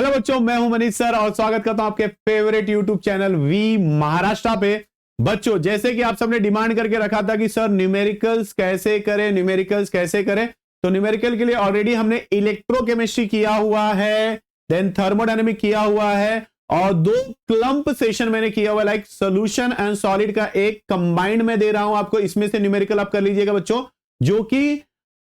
Hello बच्चों, मैं हूं मनीष सर और स्वागत करता हूं आपके favourite YouTube channel V Maharashtra पे। बच्चों, जैसे कि आप सबने डिमांड करके रखा था कि सर न्यूमेरिकल्स कैसे करें, तो न्यूमेरिकल के लिए ऑलरेडी हमने इलेक्ट्रोकेमिस्ट्री किया हुआ है, देन थर्मोडायनेमिक किया हुआ है और 2 क्लंप सेशन मैंने किया हुआ, लाइक सोल्यूशन एंड सॉलिड का एक कंबाइंड में दे रहा हूं आपको। इसमें से न्यूमेरिकल आप कर लीजिएगा बच्चों, जो कि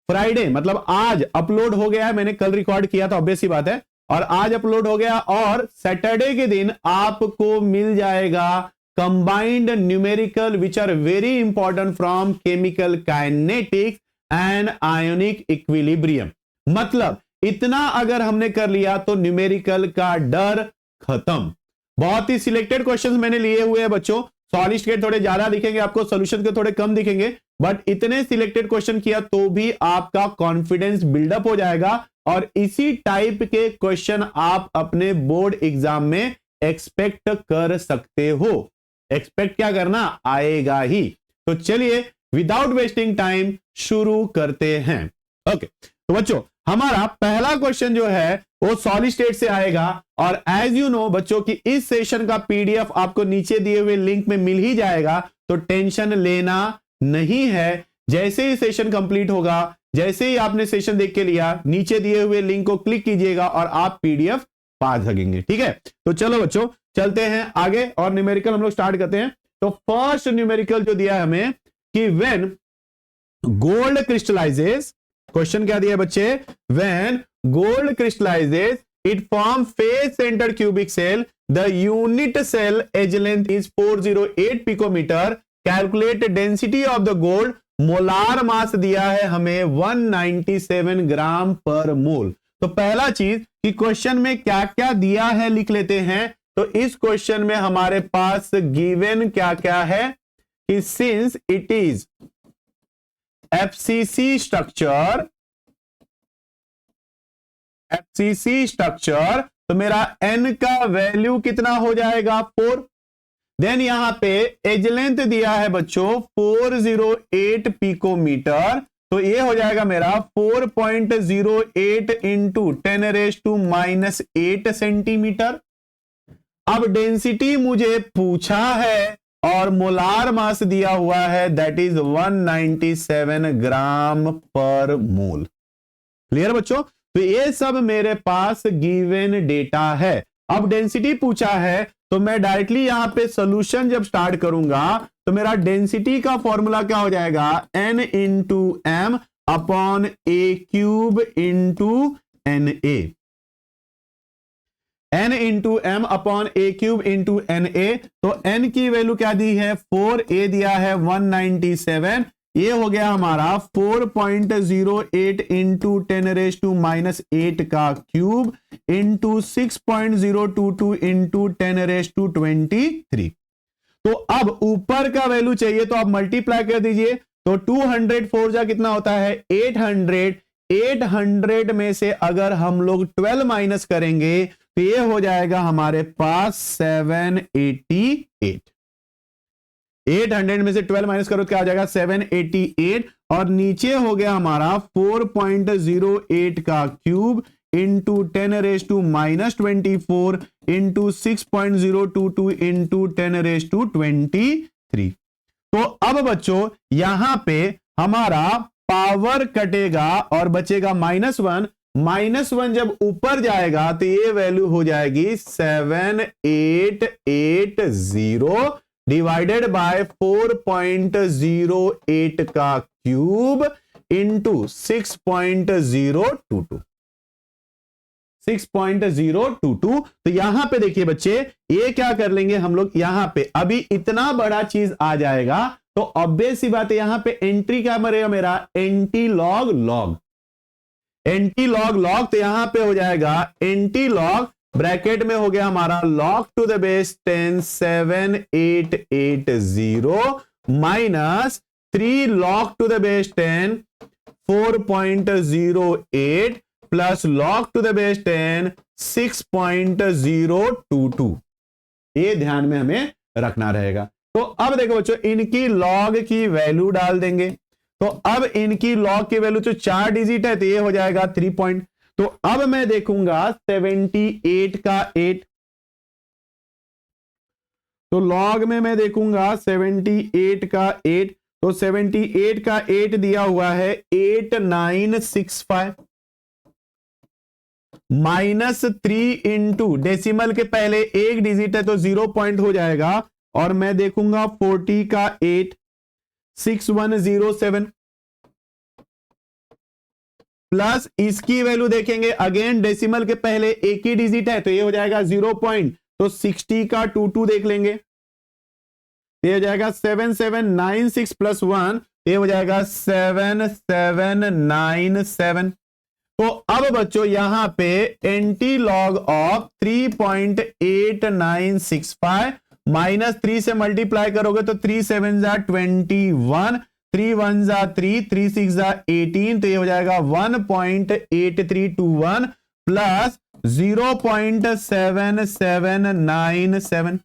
फ्राइडे मतलब आज अपलोड हो गया है। मैंने कल रिकॉर्ड किया था, ऑब्वियस सी बात है, और आज अपलोड हो गया। और सैटरडे के दिन आपको मिल जाएगा combined numerical which are very important from chemical kinetics and ionic equilibrium. मतलब इतना अगर हमने कर लिया तो न्यूमेरिकल का डर खत्म। बहुत ही सिलेक्टेड क्वेश्चंस मैंने लिए हुए हैं बच्चों, सॉलिड के थोड़े ज्यादा दिखेंगे आपको, सॉल्यूशन के थोड़े कम दिखेंगे, बट इतने सिलेक्टेड क्वेश्चन किया तो भी आपका कॉन्फिडेंस बिल्डअप हो जाएगा और इसी टाइप के क्वेश्चन आप अपने बोर्ड एग्जाम में एक्सपेक्ट कर सकते हो। एक्सपेक्ट क्या करना, आएगा ही। तो चलिए विदाउट वेस्टिंग टाइम शुरू करते हैं। ओके, तो बच्चों हमारा पहला क्वेश्चन जो है वो सॉलिड स्टेट से आएगा और एज यू नो बच्चों कि इस सेशन का पीडीएफ आपको नीचे दिए हुए लिंक में मिल ही जाएगा, तो टेंशन लेना नहीं है। जैसे ही सेशन कंप्लीट होगा, जैसे ही आपने सेशन देख के लिया, नीचे दिए हुए लिंक को क्लिक कीजिएगा और आप पीडीएफ पा सकेंगे। ठीक है, तो चलो बच्चों चलते हैं आगे और न्यूमेरिकल हम लोग स्टार्ट करते हैं। तो फर्स्ट न्यूमेरिकल जो दिया है हमें कि व्हेन गोल्ड क्रिस्टलाइजेस, क्वेश्चन क्या दिया है बच्चे, when gold crystallizes it form face centre cubic cell, the unit cell edge length is 408 picometre, calculate density of the gold, molar mass दिया है हमें 197 ग्राम पर मोल। तो पहला चीज कि क्वेश्चन में क्या क्या दिया है लिख लेते हैं। तो इस क्वेश्चन में हमारे पास गिवन क्या क्या है कि since it is FCC structure, तो मेरा n का वैल्यू कितना हो जाएगा 4। देन यहां पे एज लेंथ दिया है बच्चों 408 पिकोमीटर, तो ये हो जाएगा मेरा 4.08 इंटू 10⁻⁻8 सेंटीमीटर। अब डेंसिटी मुझे पूछा है और मोलार मास दिया हुआ है, that is 197 gram per mole. Clear बच्चों, तो ये सब मेरे पास गिवन डेटा है। अब डेंसिटी पूछा है तो मैं डायरेक्टली यहां पे सॉल्यूशन जब स्टार्ट करूंगा तो मेरा डेंसिटी का फॉर्मूला क्या हो जाएगा, n into M upon A cube into N A, n into M upon A cube into N A. तो n की वैल्यू क्या दी है 4, a दिया है 197, ये हो गया हमारा 4.08 इंटू 10⁻⁻8 का क्यूब इंटू 6.022 इंटू 10⁻23। तो अब ऊपर का वैल्यू चाहिए तो आप मल्टीप्लाई कर दीजिए, तो 204 जा कितना होता है 800। 800 में से अगर हम लोग 12 माइनस करेंगे तो ये हो जाएगा हमारे पास 788। 800 में से 12 माइनस करो तो क्या आ जाएगा 788, और नीचे हो गया हमारा 4.08 का क्यूब इंटू 10⁻⁻24 इंटू 6.022 इंटू 10⁻23। तो अब बच्चों यहां पे हमारा पावर कटेगा और बचेगा -1। -1 जब ऊपर जाएगा तो ये वैल्यू हो जाएगी 7880 डिवाइडेड बाय 4.08 का क्यूब इंटू 6.022। तो यहां पे देखिए बच्चे, ये क्या कर लेंगे हम लोग, यहां पे अभी इतना बड़ा चीज आ जाएगा तो ऑब्वियस सी बात है यहां पे एंट्री क्या मरेगा मेरा, एंटी लॉग लॉग, तो यहां पे हो जाएगा एंटी लॉग, ब्रैकेट में हो गया हमारा log to the base 10 7880 minus 3 log to the base 10 4.08 plus log to the base 10 6.022। ये ध्यान में हमें रखना रहेगा। तो अब देखो बच्चों, इनकी log की वैल्यू डाल देंगे। तो अब इनकी log की वैल्यू तो 4 डिजिट है, तो ये हो जाएगा 3 पॉइंट। तो अब मैं देखूंगा 78 का 8, तो लॉग में मैं देखूंगा 78 का 8, तो 78 का 8 दिया हुआ है 8965 -3 इंटू डेसिमल के पहले एक डिजिट है तो 0 पॉइंट हो जाएगा, और मैं देखूंगा 40 का 8 6107 प्लस इसकी वैल्यू देखेंगे, अगेन डेसिमल के पहले एक ही डिजिट है तो ये हो जाएगा 0 पॉइंट, तो 60 का 22 देख लेंगे, ये हो जाएगा 7796 प्लस 1, ये हो जाएगा 7797। तो अब बच्चों यहां पे एंटी लॉग ऑफ 3.8965 -3 से मल्टीप्लाई करोगे तो 3 7 जा 21, 3 1 जा 3, 3 6 जा 18, तो ये हो जाएगा 1.8321 प्लस 0.7797।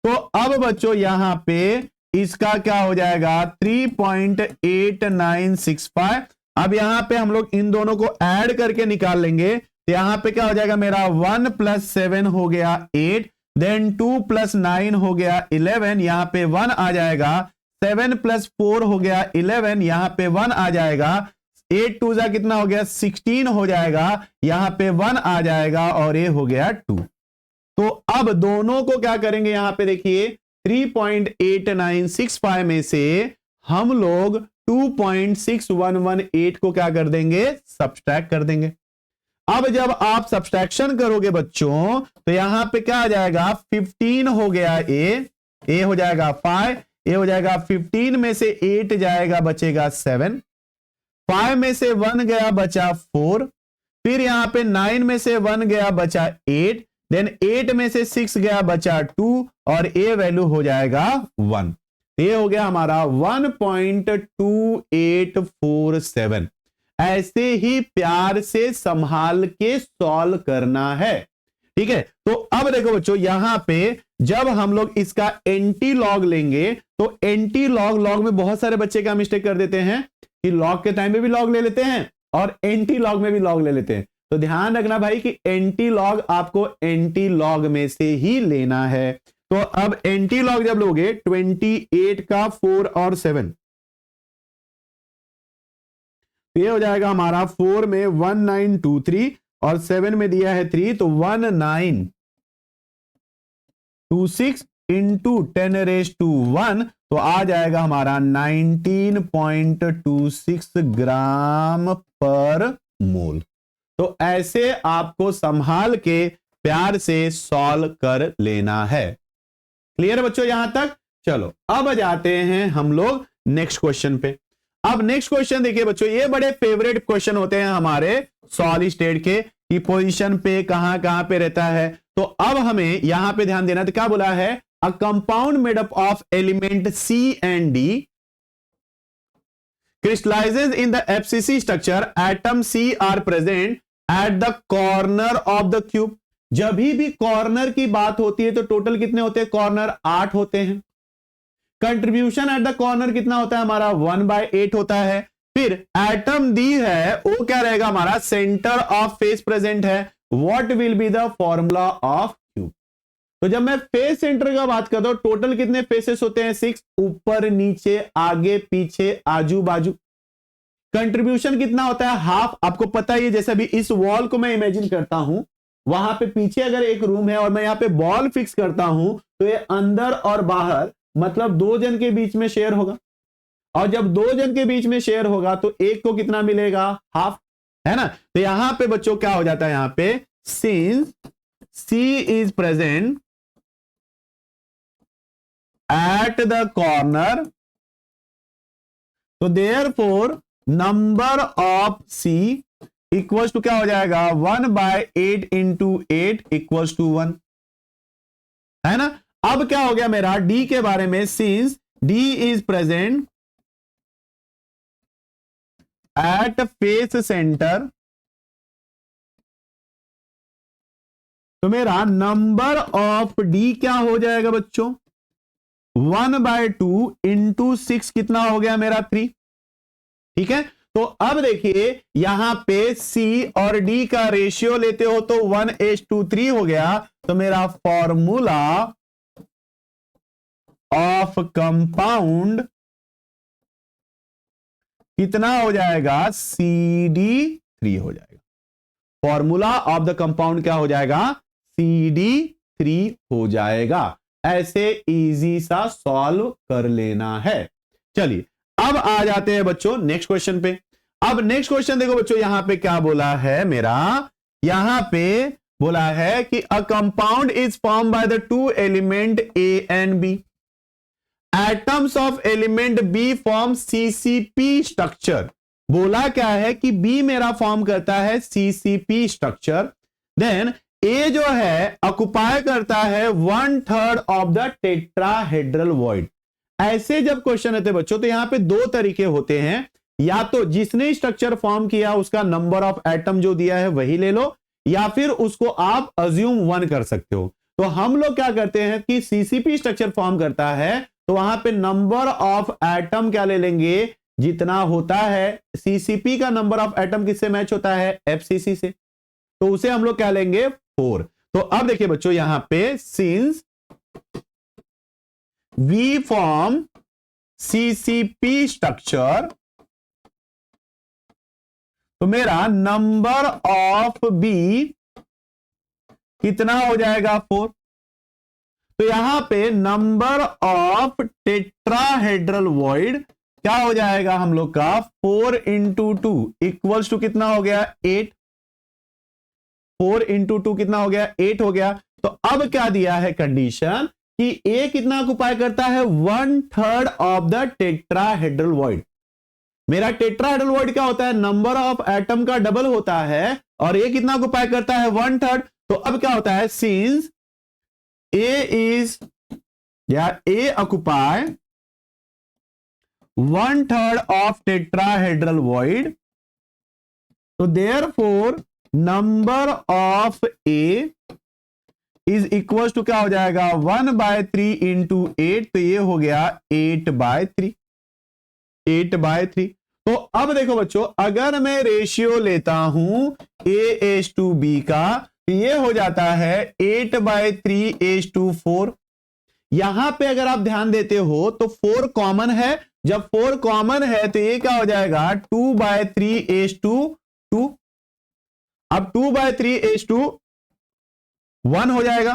तो अब बच्चों यहां पे इसका क्या हो जाएगा 3.8965। अब यहां पे हम लोग इन दोनों को ऐड करके निकाल लेंगे, तो यहां पे क्या हो जाएगा मेरा 1 + 7 हो गया 8, देन 2 + 9 हो गया 11, यहां पे 1 आ जाएगा, 7 + 4 हो गया 11, यहां पे 1 आ जाएगा, 8 2 जा कितना हो गया 16 हो जाएगा, यहां पे 1 आ जाएगा और ये हो गया 2। तो अब दोनों को क्या करेंगे, यहां पे देखिए 3.8965 में से हम लोग 2.6118 को क्या कर देंगे, सब्सट्रैक्ट कर देंगे। अब जब आप सब्सट्रैक्शन करोगे बच्चों तो यहां पे क्या आ जाएगा 15 हो गया ए हो जाएगा 5, ए हो जाएगा 15 में से 8 जाएगा बचेगा 7, 5 में से 1 गया बचा 4, फिर यहां पे 9 में से 1 गया बचा 8, देन 8 में से 6 गया बचा 2 और ए वैल्यू हो जाएगा 1। ये हो गया हमारा 1.2847। ऐसे ही प्यार से संभाल के सॉल्व करना है, ठीक है। तो अब देखो बच्चों यहां पे जब हम लोग इसका एंटी लॉग लेंगे तो एंटी लॉग में बहुत सारे बच्चे क्या मिस्टेक कर देते हैं कि लॉग के टाइम में भी लॉग ले लेते हैं और एंटी लॉग में भी लॉग ले लेते हैं। तो ध्यान रखना भाई कि एंटी लॉग आपको एंटी लॉग में से ही लेना है। तो अब एंटी लॉग जब लोगे 28 का 4 और 7, ये हो जाएगा हमारा 4 में 1923 और 7 में दिया है 3, तो 1926 इंटू 10⁻1, तो आ जाएगा हमारा 19.26 ग्राम पर मोल। तो ऐसे आपको संभाल के प्यार से सॉल्व कर लेना है। क्लियर है बच्चों यहां तक? चलो अब जाते हैं हम लोग नेक्स्ट क्वेश्चन पे। अब नेक्स्ट क्वेश्चन देखिए बच्चों, ये बड़े फेवरेट क्वेश्चन होते हैं हमारे सॉलिड स्टेट के कि पोजीशन पे कहां पे रहता है। तो अब हमें यहां पे ध्यान देना, तो क्या बोला है, a compound made up of element C and D crystallizes in the FCC structure, atom C are present at the corner of the cube। जब भी कॉर्नर की बात होती है तो टोटल कितने होते हैं, कॉर्नर 8 होते हैं। कंट्रीब्यूशन एट द कॉर्नर कितना होता है हमारा 1/8 होता है। फिर एटम डी है वो क्या रहेगा हमारा सेंटर ऑफ फेस प्रेजेंट है। What will be the formula of cube. तो जब मैं फेस सेंटर का बात करता हूं टोटल कितने फेसेस होते हैं 6, ऊपर नीचे आगे पीछे आजू बाजू। कंट्रीब्यूशन कितना होता है हाफ, आपको पता ही है। जैसे अभी इस वॉल को मैं इमेजिन करता हूं, वहां पे पीछे अगर एक रूम है और मैं यहां पे बॉल फिक्स करता हूं तो ये अंदर और बाहर मतलब 2 जन के बीच में शेयर होगा, और जब 2 जन के बीच में शेयर होगा तो एक को कितना मिलेगा, हाफ, है ना। तो यहां पे बच्चों क्या हो जाता है, यहां पे since C is present at the corner, तो therefore number of C equals to क्या हो जाएगा 1/8 इंटू 8 इक्वल्स टू 1, है ना। अब क्या हो गया मेरा D के बारे में, since D is present at face centre, तो मेरा नंबर ऑफ D क्या हो जाएगा बच्चों 1/2 इंटू 6 कितना हो गया मेरा 3, ठीक है। तो अब देखिए यहां पे C और D का रेशियो लेते हो तो 1:3 हो गया। तो मेरा फॉर्मूला ऑफ कंपाउंड कितना हो जाएगा? CD3 हो जाएगा। फॉर्मूला ऑफ द कंपाउंड क्या हो जाएगा? CD3 हो जाएगा। ऐसे इजी सा सॉल्व कर लेना है। चलिए अब आ जाते हैं बच्चों नेक्स्ट क्वेश्चन पे। अब नेक्स्ट क्वेश्चन देखो बच्चों, यहां पे क्या बोला है मेरा, यहां पे बोला है कि a compound is form by the two element A and B। Atoms of element B form CCP structure. बोला क्या है कि B मेरा फॉर्म करता है CCP स्ट्रक्चर, देन A जो है ऑक्युपाई करता है 1/3 ऑफ द टेट्राहेड्रल वॉइड। ऐसे जब क्वेश्चन रहते बच्चों तो यहां पे दो तरीके होते हैं, या तो जिसने स्ट्रक्चर फॉर्म किया उसका नंबर ऑफ एटम जो दिया है वही ले लो, या फिर उसको आप अज्यूम 1 कर सकते हो। तो हम लोग क्या करते हैं कि CCP स्ट्रक्चर फॉर्म करता है तो वहां पे नंबर ऑफ एटम क्या ले लेंगे, जितना होता है CCP का नंबर ऑफ एटम किससे मैच होता है? FCC से, तो उसे हम लोग क्या लेंगे? 4। तो अब देखिए बच्चों यहां पे since we form CCP structure, तो मेरा नंबर ऑफ B कितना हो जाएगा? 4। तो यहां पे नंबर ऑफ टेट्राहेड्रल वॉइड क्या हो जाएगा हम लोग का? 4 × 2 इक्वल्स टू कितना हो गया? 8। 4 × 2 कितना हो गया? 8 हो गया। तो अब क्या दिया है कंडीशन कि A कितना ऑक्युपाई करता है? 1/3 ऑफ द टेट्राहेड्रल वॉइड। मेरा टेट्राहेड्रल वॉइड क्या होता है? नंबर ऑफ एटम का डबल होता है, और A कितना ऑक्युपाई करता है? 1/3। तो अब क्या होता है? Since A occupy 1/3 of tetrahedral void, तो therefore number of A is equal to क्या हो जाएगा? 1/3 × 8, तो ये हो गया 8/3। 8/3। तो अब देखो बच्चों, अगर मैं रेशियो लेता हूं A:B का, तो ये हो जाता है 8/3:4। यहां पे अगर आप ध्यान देते हो तो 4 कॉमन है, जब 4 कॉमन है तो ये क्या हो जाएगा? 2/3:2। अब 2/3:1 हो जाएगा।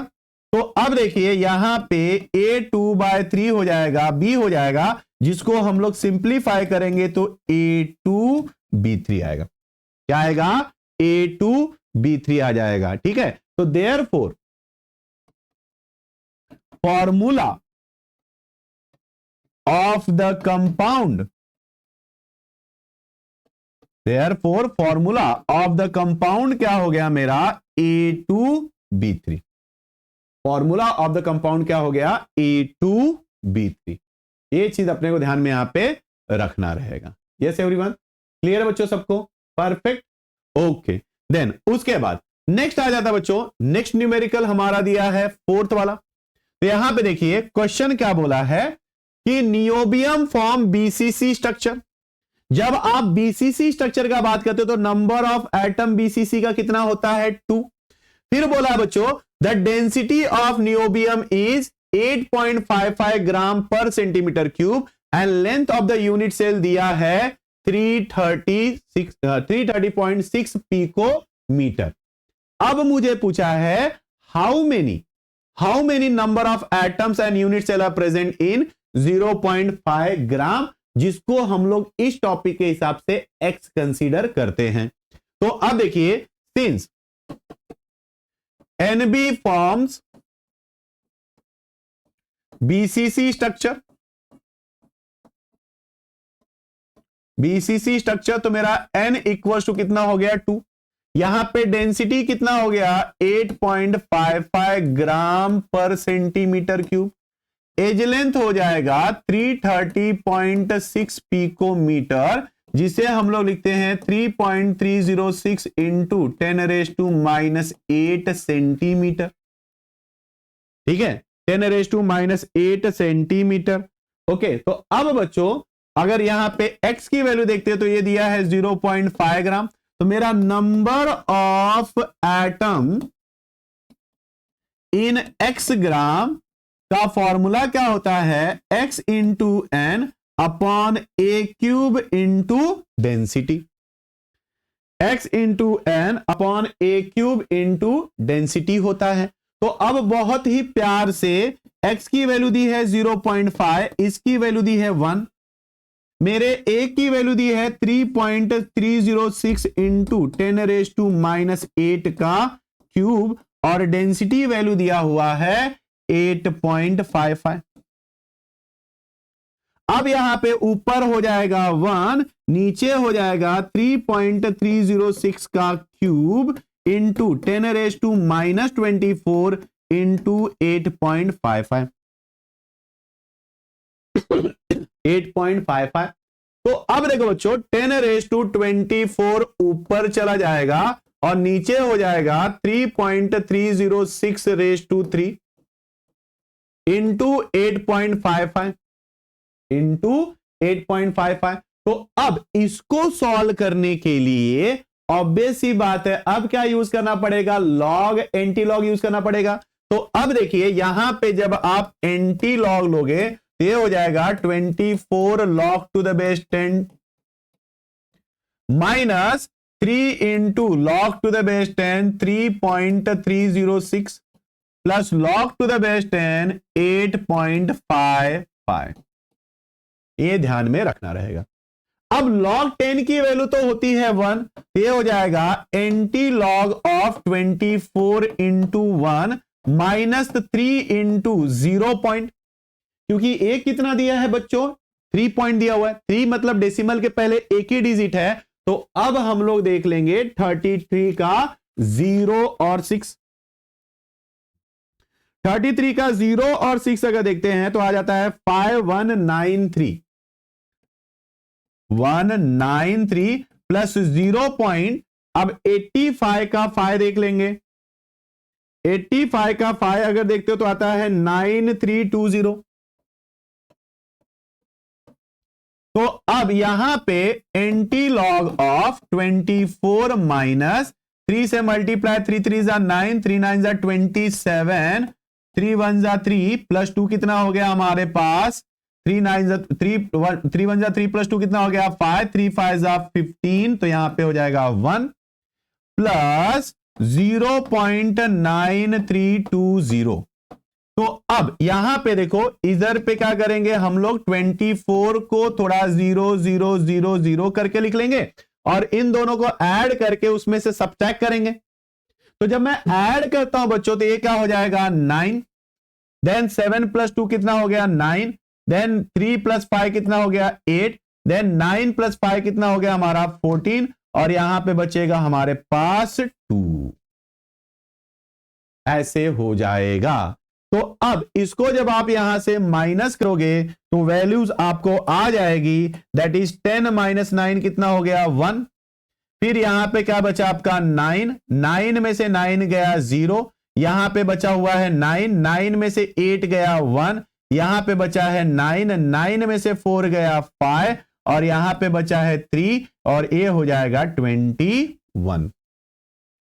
तो अब देखिए यहां पे A 2/3 हो जाएगा, B हो जाएगा, जिसको हम लोग सिंप्लीफाई करेंगे तो A2B3 आएगा। क्या आएगा? A2B3 आ जाएगा। ठीक है, तो therefore formula of the compound, therefore formula of the compound क्या हो गया मेरा? A2B3। Formula of the compound क्या हो गया? A2B3। ये चीज अपने को ध्यान में यहां पे रखना रहेगा। यस एवरीवन, क्लियर है बच्चों सबको? Perfect, okay. देन उसके बाद नेक्स्ट आ जाता बच्चों, नेक्स्ट न्यूमेरिकल हमारा दिया है 4th वाला। तो यहां पे देखिए क्वेश्चन क्या बोला है कि नियोबियम फॉर्म BCC स्ट्रक्चर। जब आप BCC स्ट्रक्चर का बात करते हो तो नंबर ऑफ एटम BCC का कितना होता है? 2। फिर बोला बच्चों the density of niobium is 8.55 gram per centimetre cube and length of the unit cell दिया है 330.6 पिकोमीटर। अब मुझे पूछा है how many number of atoms and unit cell are present in 0.5 gram, जिसको हम लोग इस टॉपिक के हिसाब से x कंसीडर करते हैं। तो अब देखिए since NB forms BCC structure, तो मेरा N इक्वल टू कितना हो गया? 2। यहां पे डेंसिटी कितना हो गया? 8.55 gram per centimetre cube. As length हो जाएगा 330.6 पिकोमीटर, जिसे हम लोग लिखते हैं 3.306 इंटू 10⁻⁻8 सेंटीमीटर। ठीक है, 10⁻⁻8 सेंटीमीटर। ओके, तो अब बच्चों अगर यहां पे x की वैल्यू देखते हैं तो ये दिया है 0.5 ग्राम। तो मेरा number of atom in x gram का फॉर्मूला क्या होता है, x इंटू एन अपॉन ए cube into density, x into N upon ए क्यूब इंटू डेंसिटी होता है। तो अब बहुत ही प्यार से x की वैल्यू दी है 0.5, इसकी वैल्यू दी है 1, मेरे a की वैल्यू दी है 3.306 इंटू 10⁻⁻8 का क्यूब और डेंसिटी वैल्यू दिया हुआ है 8.55। अब यहां पे ऊपर हो जाएगा 1, नीचे हो जाएगा 3.306 का क्यूब इंटू 10⁻24 इंटू 8.55 8.55। तो अब देखो बच्चों 10⁻24 ऊपर चला जाएगा और नीचे हो जाएगा 3.306 इंटू 8.55 इंटू 8.55। तो अब इसको सॉल्व करने के लिए ऑब्वियस सी बात है, अब क्या यूज करना पड़ेगा, लॉग एंटी लॉग यूज करना पड़ेगा। तो अब देखिए यहां पे जब आप एंटी लॉग लोगे तो ये हो जाएगा 24 log to the base 10 minus 3 into log to the base 10 3.306 plus log to the base 10 8.55। ये ध्यान में रखना रहेगा। अब log 10 की वैल्यू तो होती है 1, ये हो जाएगा antilog of 24 into 1 minus 3 into 0 point, क्योंकि एक कितना दिया है बच्चों 3 पॉइंट दिया हुआ है, 3 मतलब डेसिमल के पहले एक ही डिजिट है। तो अब हम लोग देख लेंगे 33 का 0 और 6, 33 का 0 और 6 अगर देखते हैं तो आ जाता है 5193 प्लस 0 पॉइंट। अब 85 का 5 देख लेंगे, 85 का 5 अगर देखते हो तो आता है 9320। तो अब यहां पे एंटी लॉग ऑफ 24 माइनस 3 से मल्टीप्लाई 3 3 जा 9 3 9 जा 27 3 1 जा 3 प्लस 2 कितना हो गया हमारे पास 3 9 जा 3 1 जा 3 प्लस 2 कितना हो गया 5 3 5 जा 15। तो यहां पे हो जाएगा 1 प्लस 0.9320। तो अब यहां पे देखो इधर पे क्या करेंगे हम लोग 24 को थोड़ा 0 0 0 0 करके लिख लेंगे और इन दोनों को ऐड करके उसमें से सब्ट्रैक्ट करेंगे। तो जब मैं ऐड करता हूं बच्चों तो ये क्या हो जाएगा 9, देन 7 प्लस 2 कितना हो गया 9, देन 3 प्लस 5 कितना हो गया 8, देन 9 प्लस 5 कितना हो गया हमारा 14 और यहां पे बचेगा हमारे पास 2। ऐसे हो जाएगा। तो अब इसको जब आप यहां से माइनस करोगे तो वैल्यूज आपको आ जाएगी, दैट इज 10 माइनस 9 कितना हो गया 1। फिर यहां पे क्या बचा आपका 9, 9 में से 9 गया 0, यहां पे बचा हुआ है 9, 9 में से 8 गया 1, यहां पे बचा है 9, 9 में से 4 गया 5 और यहां पे बचा है 3 और ये हो जाएगा 21।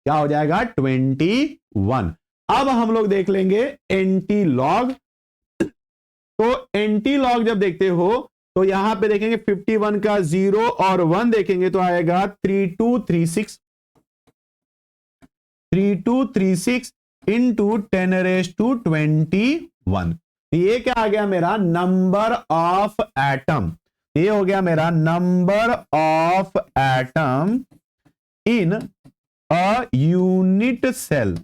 क्या हो जाएगा 21। अब हम लोग देख लेंगे एंटी लॉग। तो एंटी लॉग जब देखते हो तो यहां पे देखेंगे 51 का 0 और 1 देखेंगे तो आएगा 3236 इंटू 10⁻21। ये क्या आ गया मेरा नंबर ऑफ एटम, ये हो गया मेरा number of atom in a unit cell.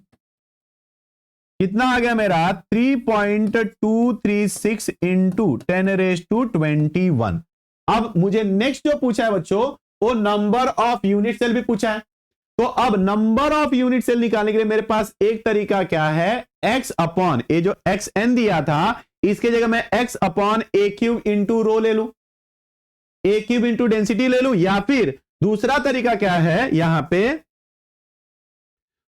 कितना आ गया मेरा 3.236 इंटू 10⁻21। अब मुझे नेक्स्ट जो पूछा है बच्चों वो नंबर ऑफ यूनिट सेल भी पूछा है। तो अब नंबर ऑफ यूनिट सेल निकालने के लिए मेरे पास एक तरीका क्या है, x अपॉन ये जो xn दिया था इसके जगह मैं x upon a cube into rho ले लू, a क्यूब इंटू डेंसिटी ले लू, या फिर दूसरा तरीका क्या है यहां पे,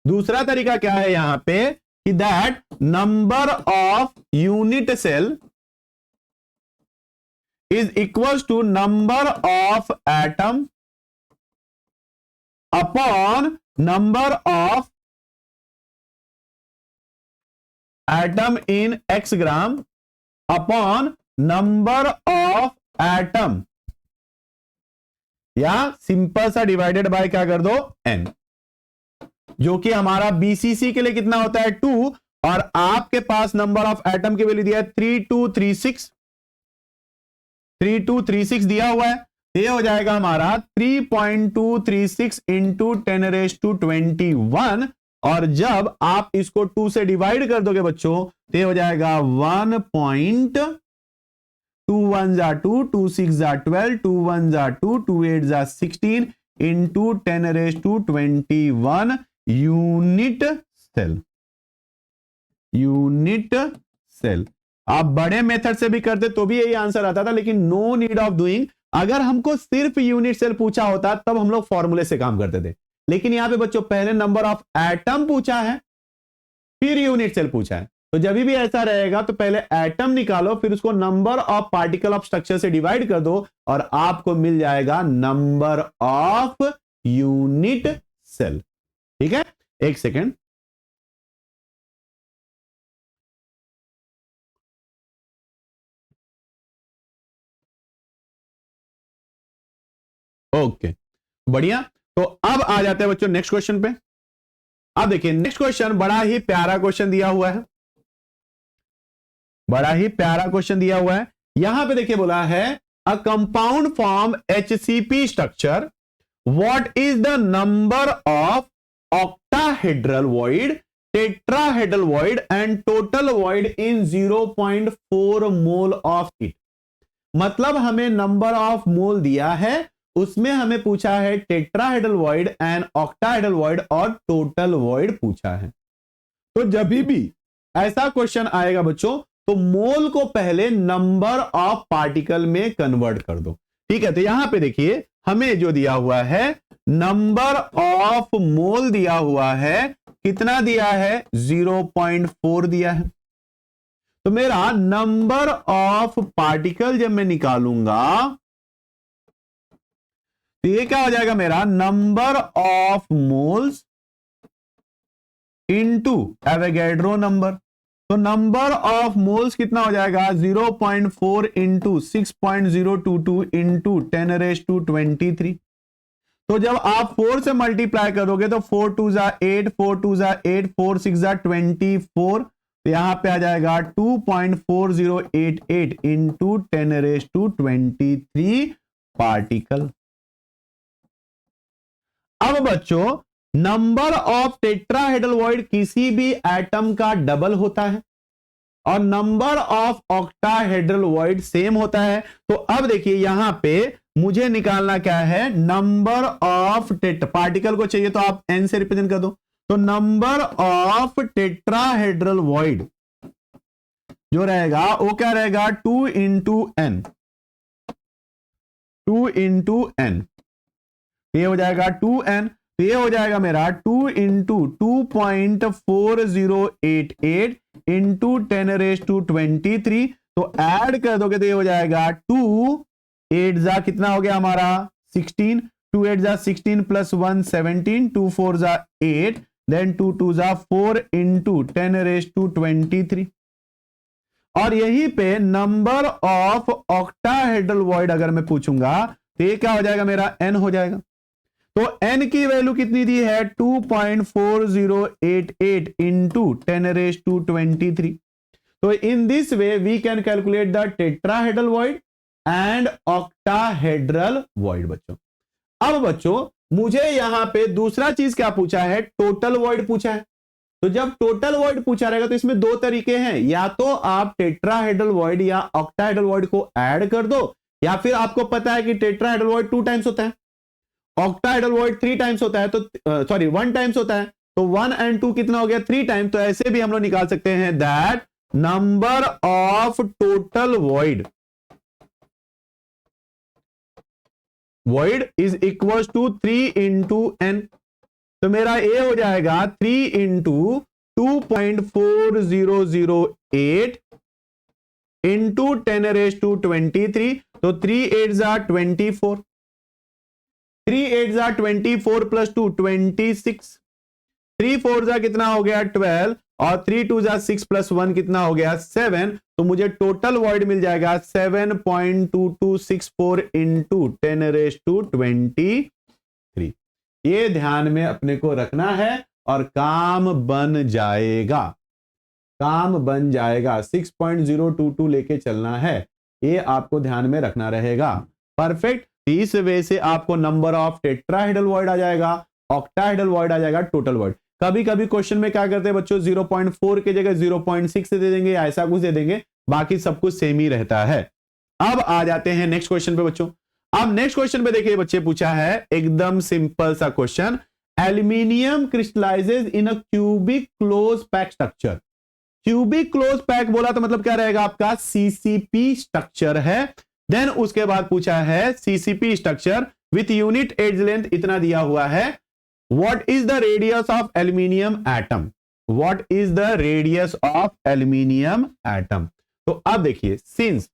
दूसरा तरीका क्या है यहां पे कि that number of unit cell is equal to number of atom upon number of atom in X gram upon number of atom, या सिंपल सा डिवाइडेड बाय क्या कर दो, n, जो कि हमारा बीसीसी के लिए कितना होता है 2, और आपके पास नंबर ऑफ एटम की वैल्यू दिया है 3236 दिया हुआ है। ये हो जाएगा हमारा 3.236 इंटू 10⁻21, और जब आप इसको 2 से डिवाइड कर दोगे बच्चों तो ये हो जाएगा 1.2 1 जा 2 2 6 जा 12 2 1 जा 2 2 8 जा 16 इंटू 10⁻21 यूनिट सेल। आप बड़े मेथड से भी करते तो भी यही आंसर आता था, लेकिन नो नीड ऑफ डूइंग। अगर हमको सिर्फ यूनिट सेल पूछा होता तब हम लोग फॉर्मूले से काम करते थे, लेकिन यहां पे बच्चों पहले नंबर ऑफ एटम पूछा है फिर यूनिट सेल पूछा है, तो जब भी ऐसा रहेगा तो पहले एटम निकालो फिर उसको number of particle of structure से डिवाइड कर दो और आपको मिल जाएगा नंबर ऑफ यूनिट सेल। ठीक है, एक सेकेंड। ओके, बढ़िया। तो अब आ जाते हैं बच्चों नेक्स्ट क्वेश्चन पे। अब देखिए नेक्स्ट क्वेश्चन बड़ा ही प्यारा क्वेश्चन दिया हुआ है, यहां पे देखिए बोला है a compound form HCP structure, what is the number of octahedral void, tetrahedral void and total void in 0.4 mole of it. मतलब हमें नंबर ऑफ मोल दिया है, उसमें हमें पूछा है tetrahedral void and octahedral void और टोटल वॉइड पूछा है। तो जब भी ऐसा क्वेश्चन आएगा बच्चों तो मोल को पहले नंबर ऑफ पार्टिकल में कन्वर्ट कर दो। ठीक है, तो यहां पे देखिए हमें जो दिया हुआ है नंबर ऑफ मोल दिया हुआ है, कितना दिया है 0.4 दिया है। तो मेरा नंबर ऑफ पार्टिकल जब मैं निकालूंगा तो ये क्या हो जाएगा मेरा number of moles into Avogadro number. तो नंबर ऑफ मोल्स कितना हो जाएगा 0.4 इंटू 6.022 इंटू 10⁻23। तो जब आप 4 से मल्टीप्लाई करोगे तो 4 2 जा 8 4 2 जा 8 4 6 जा 24, तो यहां पे आ जाएगा 2.4088 इंटू 10⁻23 पार्टिकल। अब बच्चों नंबर ऑफ टेट्राहेड्रल वॉइड किसी भी एटम का डबल होता है और number of octahedral void same होता है। तो अब देखिए यहां पे मुझे निकालना क्या है, नंबर ऑफ पार्टिकल को चाहिए तो आप n से रिप्रेजेंट कर दो। तो नंबर ऑफ टेट्राहेड्रल वॉइड जो रहेगा वो क्या रहेगा 2 इंटू n, ये हो जाएगा 2n। तो ये हो जाएगा मेरा 2 इंटू 2.4088 इंटू 10⁻23। तो ऐड कर दोगे तो ये हो जाएगा 2 8 जा कितना हो गया हमारा 16, 2 8 जा 16 प्लस 1 17, 2 4 जा 8, देन 2 2 जा 4 इंटू 10⁻23। और यहीं पे नंबर ऑफ ऑक्टाहेड्रल वॉइड अगर मैं पूछूंगा तो ये क्या हो जाएगा मेरा n हो जाएगा। तो n की वैल्यू कितनी दी है 2.4088 इंटू 10⁻23। तो in this way we can calculate the tetrahedral void and octahedral void. बच्चों अब बच्चों मुझे यहां पे दूसरा चीज क्या पूछा है, टोटल वॉइड पूछा है। तो जब टोटल वॉइड पूछा रहेगा तो इसमें दो तरीके हैं, या तो आप टेट्राहेड्रल वॉइड या ऑक्टाहेड्रल वॉइड को ऐड कर दो, या फिर आपको पता है कि टेट्राहेड्रल वॉइड 2 टाइम्स होता है, ऑक्टाहेड्रल वॉइड 3 टाइम्स होता है, तो सॉरी 1 टाइम्स होता है, तो 1 and 2 कितना हो गया 3 टाइम। तो ऐसे भी हम लोग निकाल सकते हैं that number of total void is equal to 3 into n। तो मेरा ये हो जाएगा 3 इंटू 2.4008 इंटू 10⁻23, तो 3 8 जा 24, 3 8 जा 24 प्लस 2 26, 3 4 जा कितना हो गया 12, और 3 2 जा 6 प्लस 1 कितना हो गया 7, तो मुझे टोटल वॉइड मिल जाएगा 7.2264 इंटू 10⁻23। ये ध्यान में अपने को रखना है और काम बन जाएगा, काम बन जाएगा। 6.022 लेके चलना है, ये आपको ध्यान में रखना रहेगा। परफेक्ट। इस वे से आपको नंबर ऑफ टेट्राहेड्रल वॉइड आ जाएगा, ऑक्टाहेड्रल वॉइड आ जाएगा, टोटल वॉइड। कभी कभी क्वेश्चन में क्या करते हैं बच्चों, 0.4 की जगह 0.6 दे देंगे, ऐसा कुछ दे देंगे, बाकी सब कुछ सेम ही रहता है। अब आ जाते हैं नेक्स्ट क्वेश्चन पे बच्चों। अब नेक्स्ट क्वेश्चन पे देखिए बच्चे, पूछा है एकदम सिंपल सा question, aluminium crystallises in a cubic close pack structure. Cubic close pack बोला तो मतलब क्या रहेगा आपका, सीसीपी स्ट्रक्चर है। देन उसके बाद पूछा है CCP structure with unit edge length इतना दिया हुआ है, what is the radius of aluminium atom, what is the radius of aluminium atom. तो अब देखिए, सिंस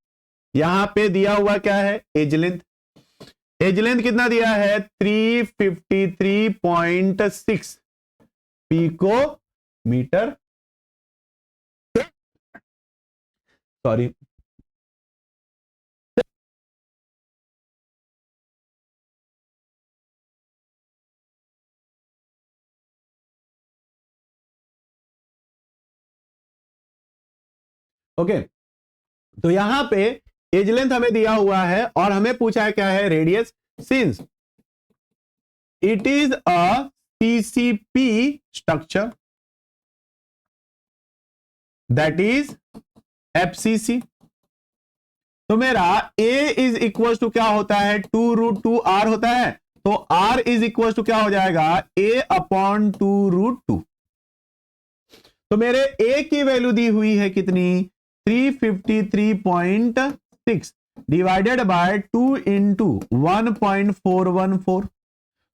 यहां पे दिया हुआ क्या है, एज लेंथ, एज लेंथ कितना दिया है 353.6 पिको मीटर, सॉरी ओके। तो यहां पे एज लेंथ हमें दिया हुआ है और हमें पूछा है क्या है, radius. Since it is a CCP structure that is FCC, तो मेरा a इज इक्वल टू क्या होता है, 2√2r होता है, तो r इज इक्वल टू क्या हो जाएगा, a/2√2। तो मेरे a की वैल्यू दी हुई है कितनी, 353.6 डिवाइडेड बाय 2 इंटू 1.414।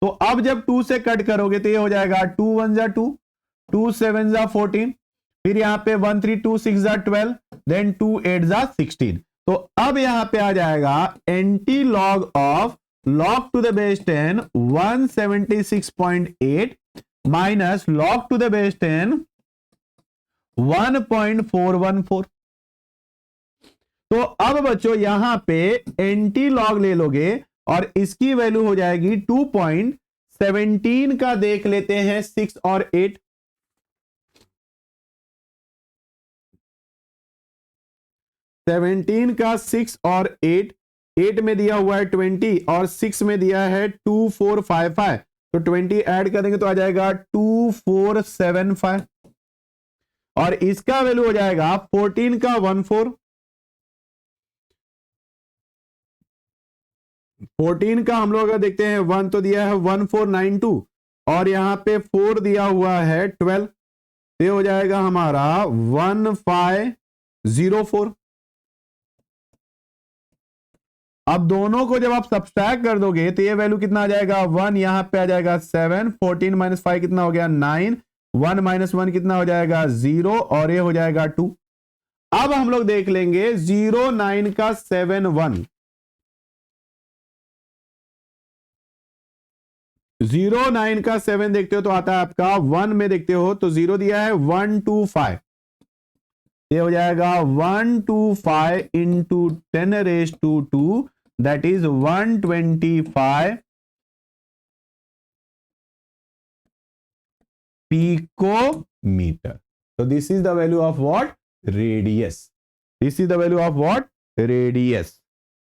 तो अब जब 2 से कट करोगे तो ये हो जाएगा 2 1 जा 2, 2 7 जा 14, फिर यहां पे 1 3 2 6 जा 12, देन 2 8 जा 16। तो अब यहां पे आ जाएगा antilog of log to the base 10 176.8 minus log to the base 10 1.414। तो अब बच्चों यहां पे एंटी लॉग ले लोगे और इसकी वैल्यू हो जाएगी 2.17 का देख लेते हैं 6 और 8, 17 का 6 और 8, 8 में दिया हुआ है 20 और 6 में दिया है 2455, तो 20 ऐड करेंगे तो आ जाएगा 2475 और इसका वैल्यू हो जाएगा 14 का 14, 14 का हम लोग अगर देखते हैं 1 तो दिया है 1492 और यहां पे 4 दिया हुआ है 12, ये हो जाएगा हमारा 1504। अब दोनों को जब आप सब्सट्रैक्ट कर दोगे तो ये वैल्यू कितना आ जाएगा, 1 यहां पे आ जाएगा 7, 14 माइनस 5 कितना हो गया 9, 1 माइनस 1 कितना हो जाएगा 0 और ये हो जाएगा 2। अब हम लोग देख लेंगे 0 9 का 7 1, 0 9 का 7 देखते हो तो आता है आपका 1 में देखते हो तो 0 दिया है 125, ये हो जाएगा 125 इंटू 10⁻², दैट इज 125 पिकोमीटर। तो this is the value of what, radius, this is the value of what, radius.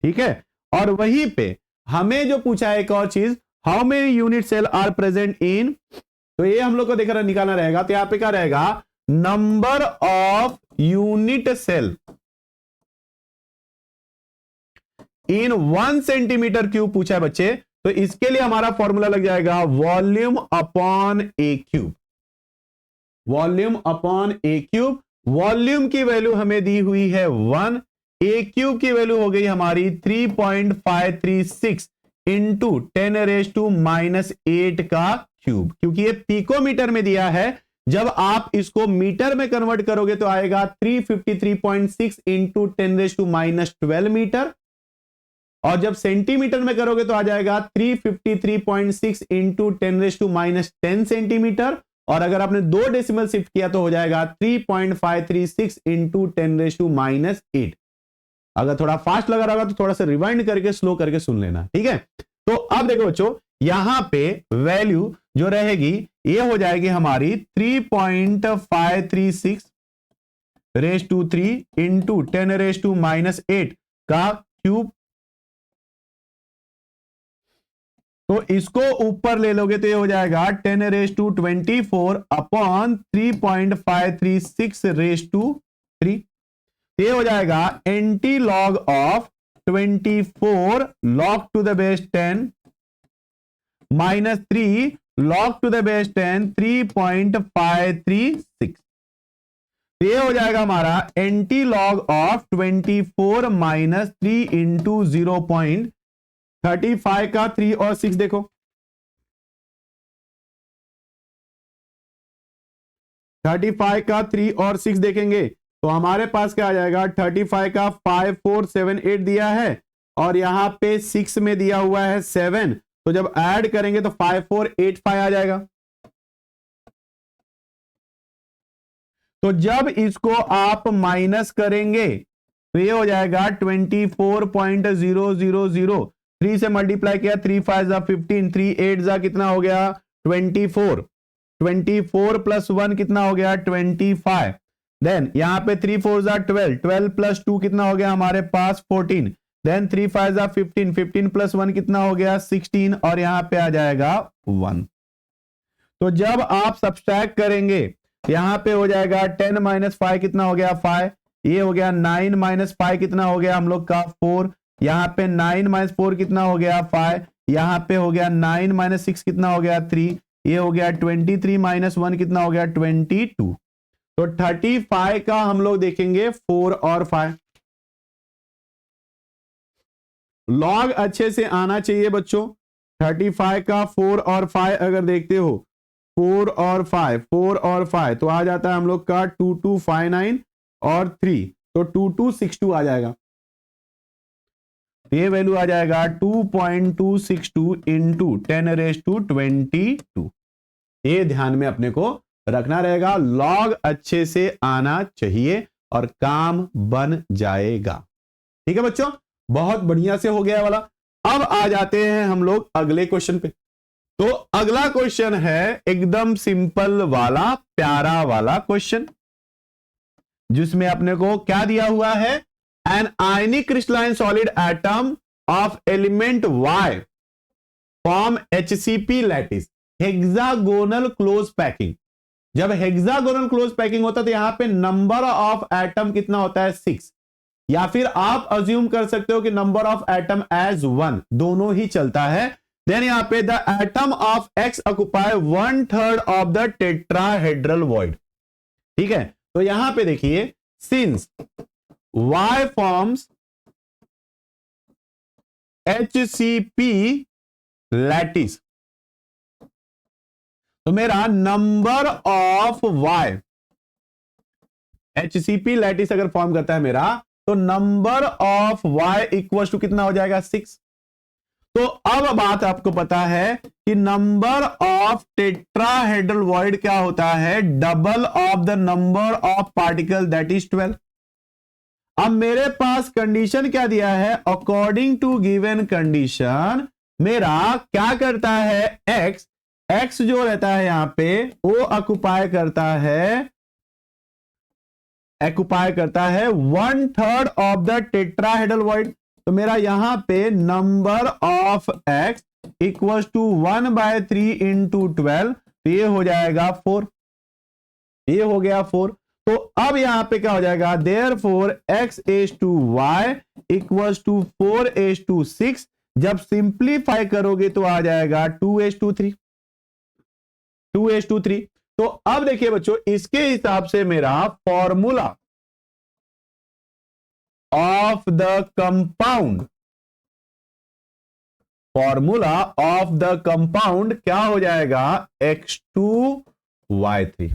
ठीक है, और वहीं पे हमें जो पूछा है एक और चीज, how many unit cell are present in, तो ये हम लोग को देखना निकालना रहेगा। तो यहां पे क्या रहेगा, number of unit cell in 1 centimetre cube पूछा है बच्चे, तो इसके लिए हमारा फॉर्मूला लग जाएगा वॉल्यूम अपॉन ए क्यूब, वॉल्यूम अपॉन ए क्यूब। वॉल्यूम की वैल्यू हमें दी हुई है 1, ए क्यूब की वैल्यू हो गई हमारी 3.536 इंटू 10⁻⁻8 का क्यूब, क्योंकि ये पिकोमीटर में दिया है, जब आप इसको मीटर में कन्वर्ट करोगे तो आएगा 353.6 इंटू 10⁻⁻12 मीटर, और जब सेंटीमीटर में करोगे तो आ जाएगा 353.6 इंटू 10⁻10 सेंटीमीटर, और अगर आपने 2 डेसिमल शिफ्ट किया तो हो जाएगा 3.536 इंटू 10⁻8। अगर थोड़ा फास्ट लगा रहा होगा तो थोड़ा सा रिवाइंड करके स्लो करके सुन लेना, ठीक है। तो अब देखो बच्चों, यहां पे वैल्यू जो रहेगी ये हो जाएगी हमारी 3.536 रेज टू 3 इंटू 10⁻8 का क्यूब। तो इसको ऊपर ले लोगे तो ये हो जाएगा 10⁻24 अपॉन 3.536 रेज टू 3। ये हो जाएगा antilog of 24 log to the base 10 minus 3 log to the base 10 3.536। ये हो जाएगा हमारा anti log of 24 minus 3 into 0.35 का 3 और 6 देखो, 35 का 3 और 6 देखेंगे तो हमारे पास क्या आ जाएगा, 35 का 5478 दिया है और यहां पे 6 में दिया हुआ है 7, तो जब ऐड करेंगे तो 5485 आ जाएगा। तो जब इसको आप माइनस करेंगे तो ये हो जाएगा 24.000, 3 से मल्टीप्लाई किया, 3 5 जा 15, 3 8 जा कितना हो गया 24, 24 प्लस 1 कितना हो गया 25, देन यहां पे 3 4 जा 12, 12 प्लस 2 कितना हो गया हमारे पास 14, देन 3 5 जा 15, 15 प्लस 1 कितना हो गया 16, और यहां पे आ जाएगा 1। तो जब आप सब्सट्रैक्ट करेंगे यहां पे हो जाएगा 10 माइनस 5 कितना हो गया 5, ये हो गया 9 माइनस 5 कितना हो गया हम लोग का 4, यहां पे 9 माइनस 4 कितना हो गया 5, यहां पे हो गया 9 माइनस 6 कितना हो गया 3, ये हो गया 23 माइनस 1 कितना हो गया 22। तो 35 का हम लोग देखेंगे 4 और 5। लॉग अच्छे से आना चाहिए बच्चों। 35 का 4 और 5 अगर देखते हो, 4 और 5, 4 और 5 तो आ जाता है हम लोग का 2259 और 3, तो 2262 आ जाएगा। ये वैल्यू आ जाएगा 2.262 इंटू 10⁻22। ये ध्यान में अपने को रखना रहेगा, लॉग अच्छे से आना चाहिए और काम बन जाएगा। ठीक है बच्चों, बहुत बढ़िया से हो गया वाला। अब आ जाते हैं हम लोग अगले क्वेश्चन पे। तो अगला क्वेश्चन है एकदम सिंपल वाला, प्यारा वाला क्वेश्चन, जिसमें अपने को क्या दिया हुआ है, an ionic crystalline solid atom of element Y form HCP lattice hexagonal close packing. जब हेक्सागोनल क्लोज पैकिंग होता है तो यहां पे नंबर ऑफ एटम कितना होता है 6, या फिर आप अज्यूम कर सकते हो कि नंबर ऑफ एटम एज 1, दोनों ही चलता है। देन यहां पे the atom of X occupy 1/3 of the tetrahedral void. ठीक है, तो यहां पे देखिए, since Y forms HCP lattice, तो मेरा number of Y HCP lattice अगर फॉर्म करता है मेरा, तो number of Y equal to कितना हो जाएगा 6। तो अब बात आपको पता है कि नंबर ऑफ टेट्राहेड्रल वॉइड क्या होता है, double of the number of particle that is 12। अब मेरे पास कंडीशन क्या दिया है, अकॉर्डिंग टू गिवन कंडीशन मेरा क्या करता है, एक्स जो रहता है यहां पे वो ऑक्युपाई करता है 1/3 ऑफ द टेट्राहेड्रल वॉइड। तो मेरा यहां पे number of X equal to 1/3 into 12, तो ये हो जाएगा 4, ये हो गया 4। तो अब यहां पे क्या हो जाएगा, देयरफॉर x⁻y इक्वल्स टू 4:6। जब सिंप्लीफाई करोगे तो आ जाएगा 2:3। तो अब देखिए बच्चों, इसके हिसाब से मेरा फॉर्मूला ऑफ द कंपाउंड क्या हो जाएगा, X2Y3।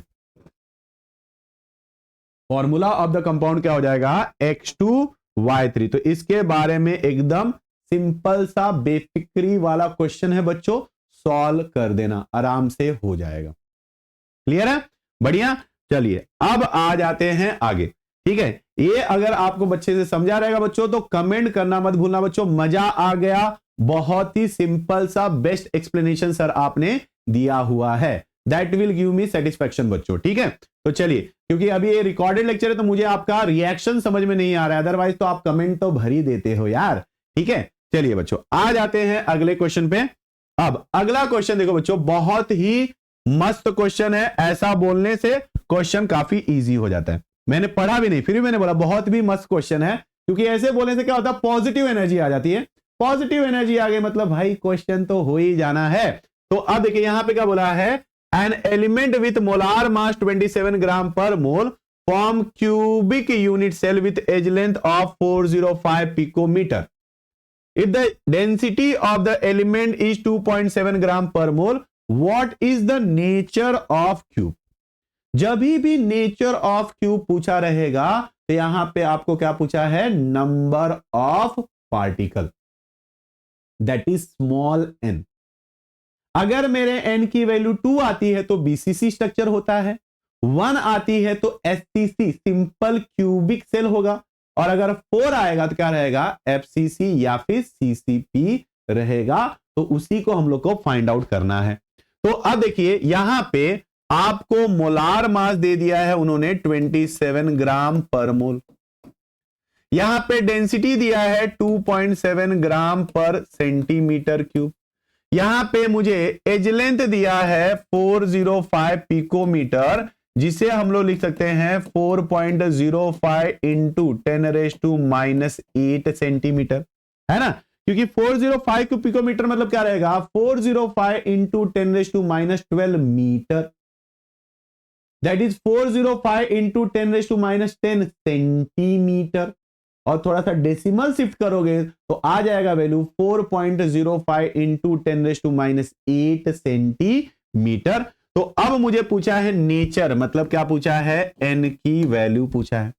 Formula of the compound क्या हो जाएगा, X2Y3। तो इसके बारे में एकदम सिंपल सा बेफिक्री वाला क्वेश्चन है बच्चों, सॉल्व कर देना, आराम से हो जाएगा। क्लियर है, बढ़िया। चलिए अब आ जाते हैं आगे, ठीक है। ये अगर आपको बच्चे से समझा रहेगा बच्चों तो कमेंट करना मत भूलना बच्चों, मजा आ गया, बहुत ही सिंपल सा बेस्ट एक्सप्लेनेशन सर आपने दिया हुआ है, that will give me satisfaction बच्चों, ठीक है। तो चलिए, क्योंकि अभी ये रिकॉर्डेड लेक्चर है तो मुझे आपका रिएक्शन समझ में नहीं आ रहा है, अदरवाइज तो आप कमेंट तो भर ही देते हो यार, ठीक है। चलिए बच्चों आ जाते हैं अगले क्वेश्चन पे। अब अगला क्वेश्चन देखो बच्चों, बहुत ही मस्त क्वेश्चन है, ऐसा बोलने से क्वेश्चन काफी इजी हो जाता है। मैंने पढ़ा भी नहीं फिर भी मैंने बोला बहुत भी मस्त क्वेश्चन है, क्योंकि ऐसे बोलने से क्या होता है, पॉजिटिव एनर्जी आ जाती है। पॉजिटिव एनर्जी आ गई मतलब भाई क्वेश्चन तो हो ही जाना है। तो अब देखिए यहां पे क्या बोला है, an element with molar mass 27 gram per mole form cubic unit cell with edge length of 405 picometer. If the density of the element is 2.7 gram per mole, what is the nature of cube? जब भी nature of cube पूछा रहेगा तो यहां पे आपको क्या पूछा है, number of particle, that is small n। अगर मेरे n की वैल्यू 2 आती है तो बीसीसी स्ट्रक्चर होता है, 1 आती है तो एससीसी सिंपल क्यूबिक सेल होगा, और अगर 4 आएगा तो क्या रहेगा, एफसीसी या फिर सीसीपी रहेगा। तो उसी को हम लोग को फाइंड आउट करना है। तो अब देखिए यहां पे आपको मोलार मास दे दिया है उन्होंने 27 ग्राम पर मोल, यहां पे डेंसिटी दिया है 2.7 ग्राम पर सेंटीमीटर क्यूब, यहां पे मुझे एज लेंथ दिया है 405 पिकोमीटर, जिसे हम लोग लिख सकते हैं 4.05 इंटू 10⁻⁻8 सेंटीमीटर, है ना, क्योंकि 405 पिकोमीटर मतलब क्या रहेगा, 405 into 10⁻12 metre, that is 405 into 10⁻10 centimetre. और थोड़ा सा डेसिमल शिफ्ट करोगे तो आ जाएगा वैल्यू 4.05 इंटू 10⁻8 सेंटीमीटर। तो अब मुझे पूछा है नेचर, मतलब क्या पूछा है, n की वैल्यू पूछा है।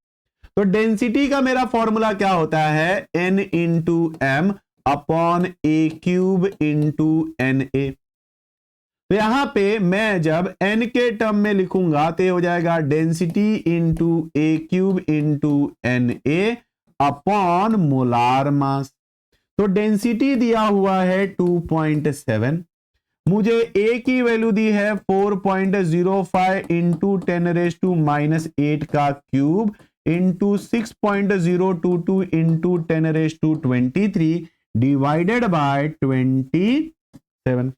तो डेंसिटी का मेरा फॉर्मूला क्या होता है, n into M upon A cube into N A. तो यहां पे मैं जब n के टर्म में लिखूंगा तो ये हो जाएगा density into A cube into N A upon molar mass. तो डेंसिटी दिया हुआ है 2.7, मुझे A की वैल्यू दी है 4.05 इंटू 10⁻⁻8 का cube into 6.022 into 10⁻23 divided by 27।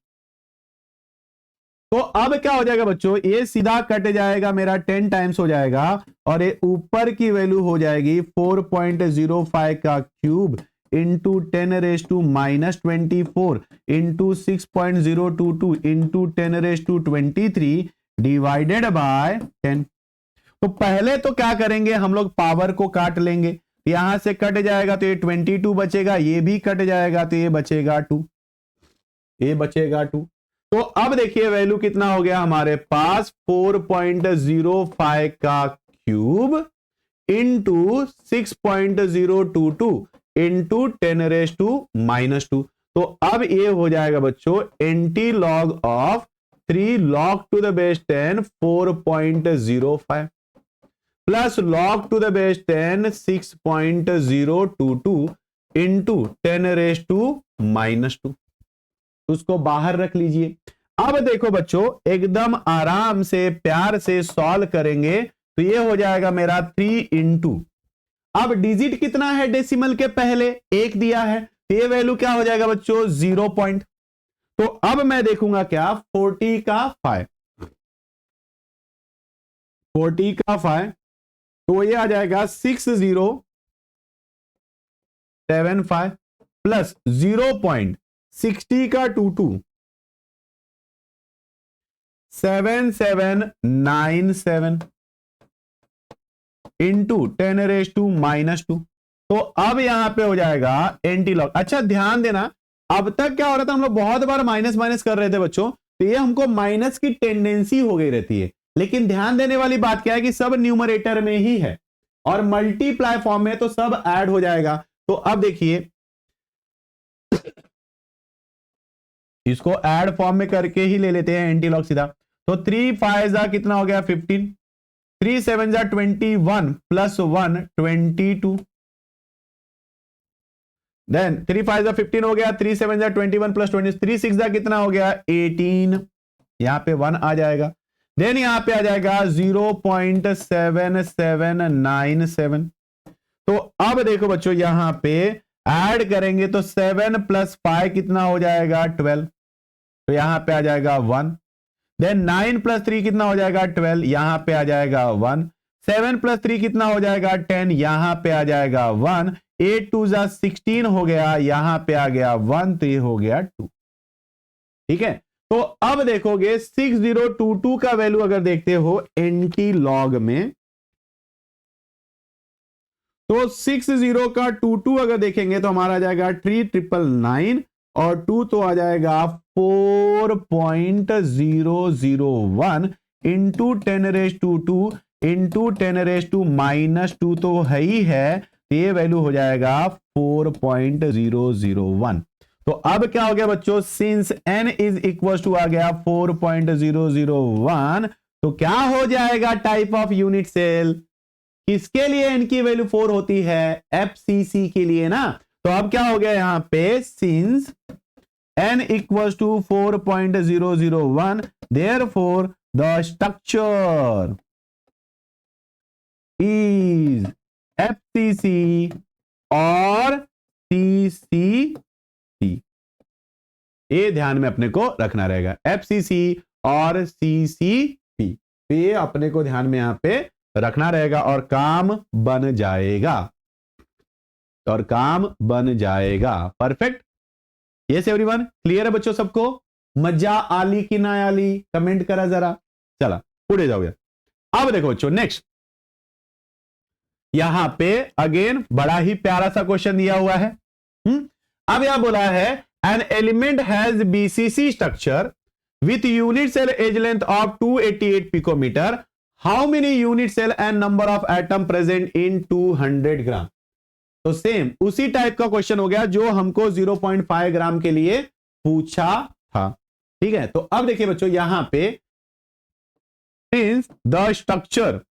तो अब क्या हो जाएगा बच्चों, ये सीधा कट जाएगा, मेरा 10 टाइम्स हो जाएगा, और ये ऊपर की वैल्यू हो जाएगी 4.05 का cube into 10⁻24 into 6.022 into 10⁻23 divided by 10। तो पहले तो क्या करेंगे, हम लोग पावर को काट लेंगे, यहां से कट जाएगा तो ये 22 बचेगा, ये भी कट जाएगा तो ये बचेगा 2, ये बचेगा 2। तो अब देखिए वैल्यू कितना हो गया हमारे पास, 4.05 का क्यूब इंटू 6.022 इंटू 10⁻²। तो अब ये हो जाएगा बच्चों anti log of 3 log to the base 10 4.05 plus log to the base 10 6.022 into 10⁻²। उसको बाहर रख लीजिए। अब देखो बच्चों एकदम आराम से प्यार से सॉल्व करेंगे तो ये हो जाएगा मेरा 3 इंटू, अब डिजिट कितना है डेसिमल के पहले 1 दिया है, तो ये वैल्यू क्या हो जाएगा बच्चों 0 पॉइंट। तो अब मैं देखूंगा क्या 40 का 5, 40 का 5 तो ये आ जाएगा 6075 प्लस 0.60 का 22 7797 इंटू 10⁻²। तो अब यहां पे हो जाएगा एंटी लॉग। अच्छा ध्यान देना, अब तक क्या हो रहा था, हम लोग बहुत बार माइनस माइनस कर रहे थे बच्चों, तो ये हमको माइनस की टेंडेंसी हो गई रहती है, लेकिन ध्यान देने वाली बात क्या है कि सब न्यूमरेटर में ही है और मल्टीप्लाई फॉर्म में, तो सब ऐड हो जाएगा। तो अब देखिए इसको ऐड फॉर्म में करके ही ले लेते हैं एंटी लॉग सीधा। तो 3 5 कितना हो गया 15, 3 7 21 प्लस 1 22, देन 3 5 15 हो गया, 3 7 21 प्लस 20, 3 6 कितना हो गया 18, यहां पे 1 आ जाएगा। देन यहां पे आ जाएगा 0.7797। तो अब देखो बच्चों यहां पे ऐड करेंगे तो 7 प्लस 5 कितना हो जाएगा 12, तो यहां पे आ जाएगा 1। देन 9 प्लस 3 कितना हो जाएगा 12, यहां पे आ जाएगा 1। 7 प्लस 3 कितना हो जाएगा 10, यहां पे आ जाएगा 1। 8 2 16 हो गया, यहां पे आ गया 1, तो ये हो गया 2। ठीक है, तो अब देखोगे 6022 का वैल्यू अगर देखते हो एंटी लॉग में, तो 60 का 22 अगर देखेंगे तो हमारा आ जाएगा 3999 और 2 तो आ जाएगा 4.001 इंटू 10⁻² इंटू 10⁻⁻2 तो है ही है, तो ये वैल्यू हो जाएगा 4.001। तो अब क्या हो गया बच्चों, since n is equal to आ गया 4.001, तो क्या हो जाएगा टाइप ऑफ यूनिट सेल, किसके लिए n की वैल्यू 4 होती है, FCC के लिए ना। तो अब क्या हो गया यहां पे, since n equal to 4.001 therefore the structure is FCC और CCP, ये ध्यान में अपने को रखना रहेगा, FCC और CCP, ये अपने को ध्यान में यहां पे रखना रहेगा और काम बन जाएगा, और काम बन जाएगा। परफेक्ट, यस एवरीवन, क्लियर है बच्चों सबको, मजा आली की ना आली, कमेंट करा जरा। चला पुढे जाऊया। अब देखो बच्चों नेक्स्ट, यहां पे अगेन बड़ा ही प्यारा सा क्वेश्चन दिया हुआ है। अब यहां बोला है an element has BCC structure with unit cell edge length of 288 picometer, how many unit cell and number of atom present in 200 gram. तो सेम उसी टाइप का क्वेश्चन हो गया जो हमको 0.5 ग्राम के लिए पूछा था। ठीक है, तो अब देखिए बच्चों यहां पे since the structure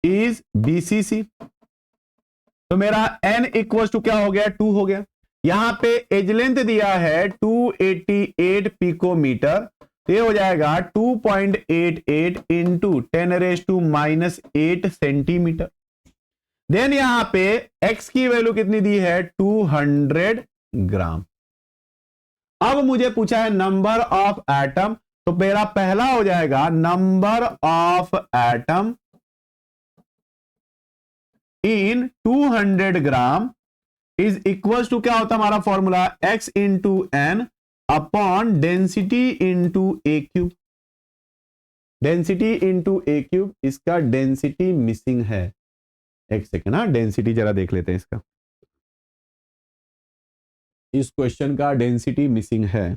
is BCC, तो मेरा n इक्वल टू क्या हो गया 2 हो गया, यहां पे एज लेंथ दिया है 288 पिकोमीटर, तो ये हो जाएगा 2.88 इंटू 10⁻⁻8 सेंटीमीटर। देन यहां पे x की वैल्यू कितनी दी है 200 ग्राम। अब मुझे पूछा है नंबर ऑफ एटम, तो मेरा पहला हो जाएगा number of atom in 200 gram is equal to क्या होता है हमारा formula, x into N upon density into ए क्यूब। डेंसिटी इंटू ए क्यूब, इसका डेंसिटी मिसिंग है, एक सेकेंड, हाँ डेंसिटी जरा देख लेते हैं इसका, इस क्वेश्चन का डेंसिटी मिसिंग है।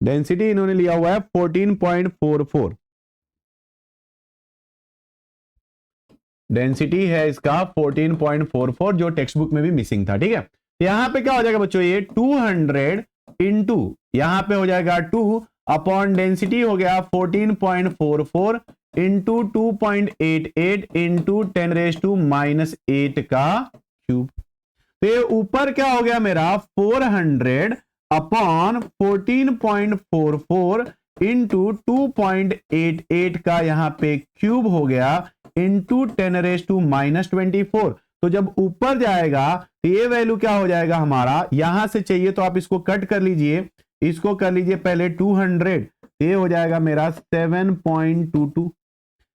डेंसिटी इन्होंने लिया हुआ है 14.44, डेंसिटी है इसका 14.44 जो टेक्स्ट बुक में भी मिसिंग था। ठीक है, यहां पे क्या हो जाएगा बच्चों, ये 200 इंटू यहां पे हो जाएगा 2 अपॉन डेंसिटी हो गया 14.44 इंटू 2.88 इंटू 10⁻⁻8 का क्यूब। तो ये ऊपर क्या हो गया मेरा 400 अपॉन 14.44 इंटू 2.88 का यहां पे क्यूब हो गया इंटू 10⁻⁻24। तो जब ऊपर जाएगा तो ये वैल्यू क्या हो जाएगा हमारा, यहां से चाहिए तो आप इसको कट कर लीजिए, इसको कर लीजिए पहले 200, ये हो जाएगा मेरा 7.22।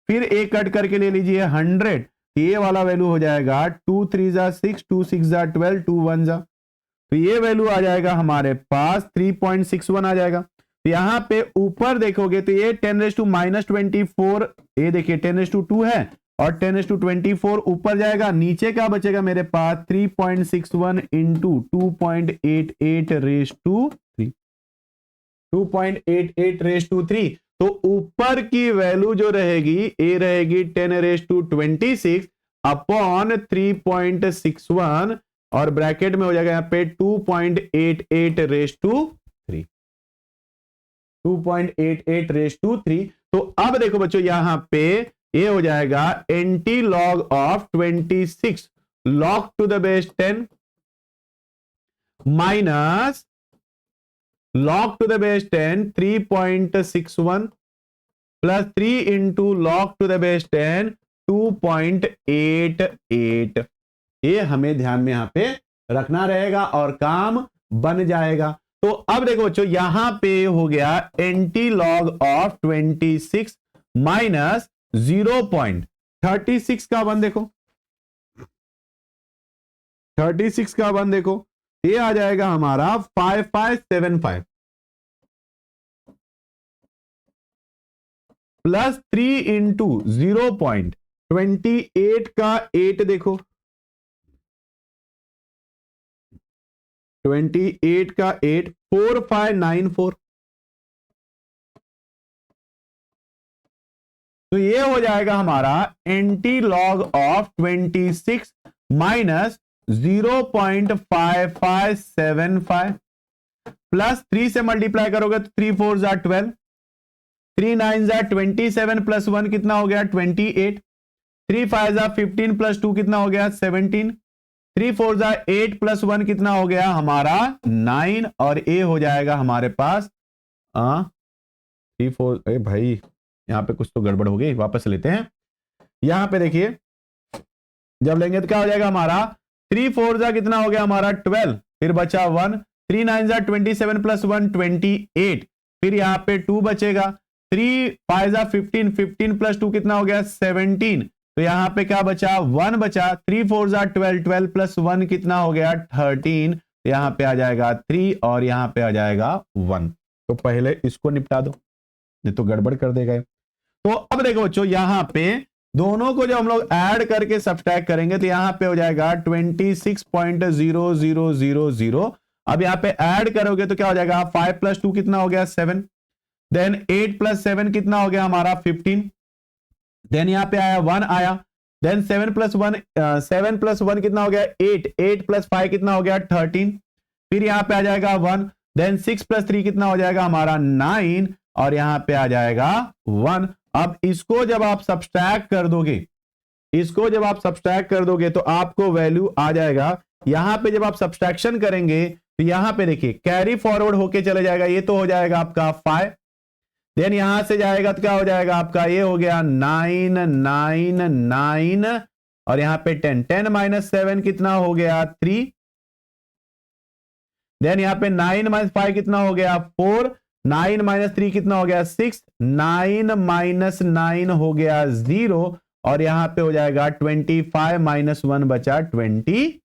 फिर एक कट करके ले लीजिए 100, ये वाला वैल्यू हो जाएगा 2 3 जा 6, 2 6 जा 12, 2 1 जा, तो ये वैल्यू आ जाएगा हमारे पास 3.61 आ जाएगा। तो यहां पे ऊपर देखोगे तो ये 10⁻²4, ये देखिए 10⁻2 है और 10⁻24 ऊपर जाएगा, नीचे क्या बचेगा मेरे पास 3.61 इंटू 2.88 रेस टू 3। तो ऊपर की वैल्यू जो रहेगी ये रहेगी 10⁻26 अपॉन 3.61 और ब्रैकेट में हो जाएगा यहां पे 2.88 रेस टू 3, 2.88 रेस टू 3। तो अब देखो बच्चों यहां पे ये हो जाएगा antilog of 26 log to the base 10 minus log to the base 10 3.61 plus 3 into log to the base 10 2.88। ये हमें ध्यान में यहां पे रखना रहेगा और काम बन जाएगा। तो अब देखो बच्चों यहां पे हो गया एंटी लॉग ऑफ 26 माइनस 0.36 का वन देखो, 36 का वन देखो, ये आ जाएगा हमारा 5575 प्लस 3 इंटू 0.28 का 8 देखो, 28 का 8 4594। तो ये हो जाएगा हमारा anti log of 26 minus 0.5575 plus 3 से मल्टीप्लाई करोगे तो 3 4 जा 12, 3 9 जा 27 प्लस 1 कितना हो गया 28, 3 5 जा 15 प्लस 2 कितना हो गया 17, 3 4 जा 8 प्लस 1 कितना हो गया हमारा 9 और ए हो जाएगा हमारे पास 3 4। अरे भाई यहां पे कुछ तो गड़बड़ हो गई, वापस लेते हैं। यहां पे देखिए जब लेंगे तो क्या हो जाएगा हमारा 3 4 जा कितना हो गया हमारा 12, फिर बचा 1, 3 9 जा 27 प्लस 1 28, फिर यहां पे 2 बचेगा, 3 5 जा 15, 15 प्लस 2 कितना हो गया 17, तो यहां पे क्या बचा 1 बचा, 3 4 जा 12, 12 प्लस 1 कितना हो गया 13, तो यहां पे आ जाएगा 3 और यहां पे आ जाएगा 1। तो पहले इसको निपटा दो नहीं तो गड़बड़ कर देगा। तो अब देखो बच्चों यहां पे दोनों को जब हम लोग ऐड करके सब्ट्रैक्ट करेंगे तो यहां पे हो जाएगा 26.0000। अब यहां पे ऐड करोगे तो क्या हो जाएगा 5 प्लस 2 कितना हो गया 7, देन 8 प्लस 7 कितना हो गया हमारा 15, देन यहां पे आया 1 आया, देन 7 प्लस 1 कितना हो गया 8, 8 प्लस 5 कितना हो गया 13, फिर यहां पे आ जाएगा 1, देन 6 प्लस 3 कितना हो जाएगा हमारा 9 और यहां पे आ जाएगा 1। अब इसको जब आप सब्सट्रैक्ट कर दोगे, इसको जब आप सब्सट्रैक्ट कर दोगे तो आपको वैल्यू आ जाएगा। यहां पे जब आप सब्सट्रैक्शन करेंगे तो यहां पे देखिए कैरी फॉरवर्ड होके चले जाएगा, ये तो हो जाएगा आपका 5, देन यहां से जाएगा तो क्या हो जाएगा आपका ये हो गया 9 9 9 और यहां पे 10, 10 माइनस 7 कितना हो गया 3, देन यहां पे 9 माइनस 5 कितना हो गया 4, 9 माइनस 3 कितना हो गया 6, 9 माइनस 9 हो गया 0 और यहां पे हो जाएगा 25 माइनस 1 बचा 24,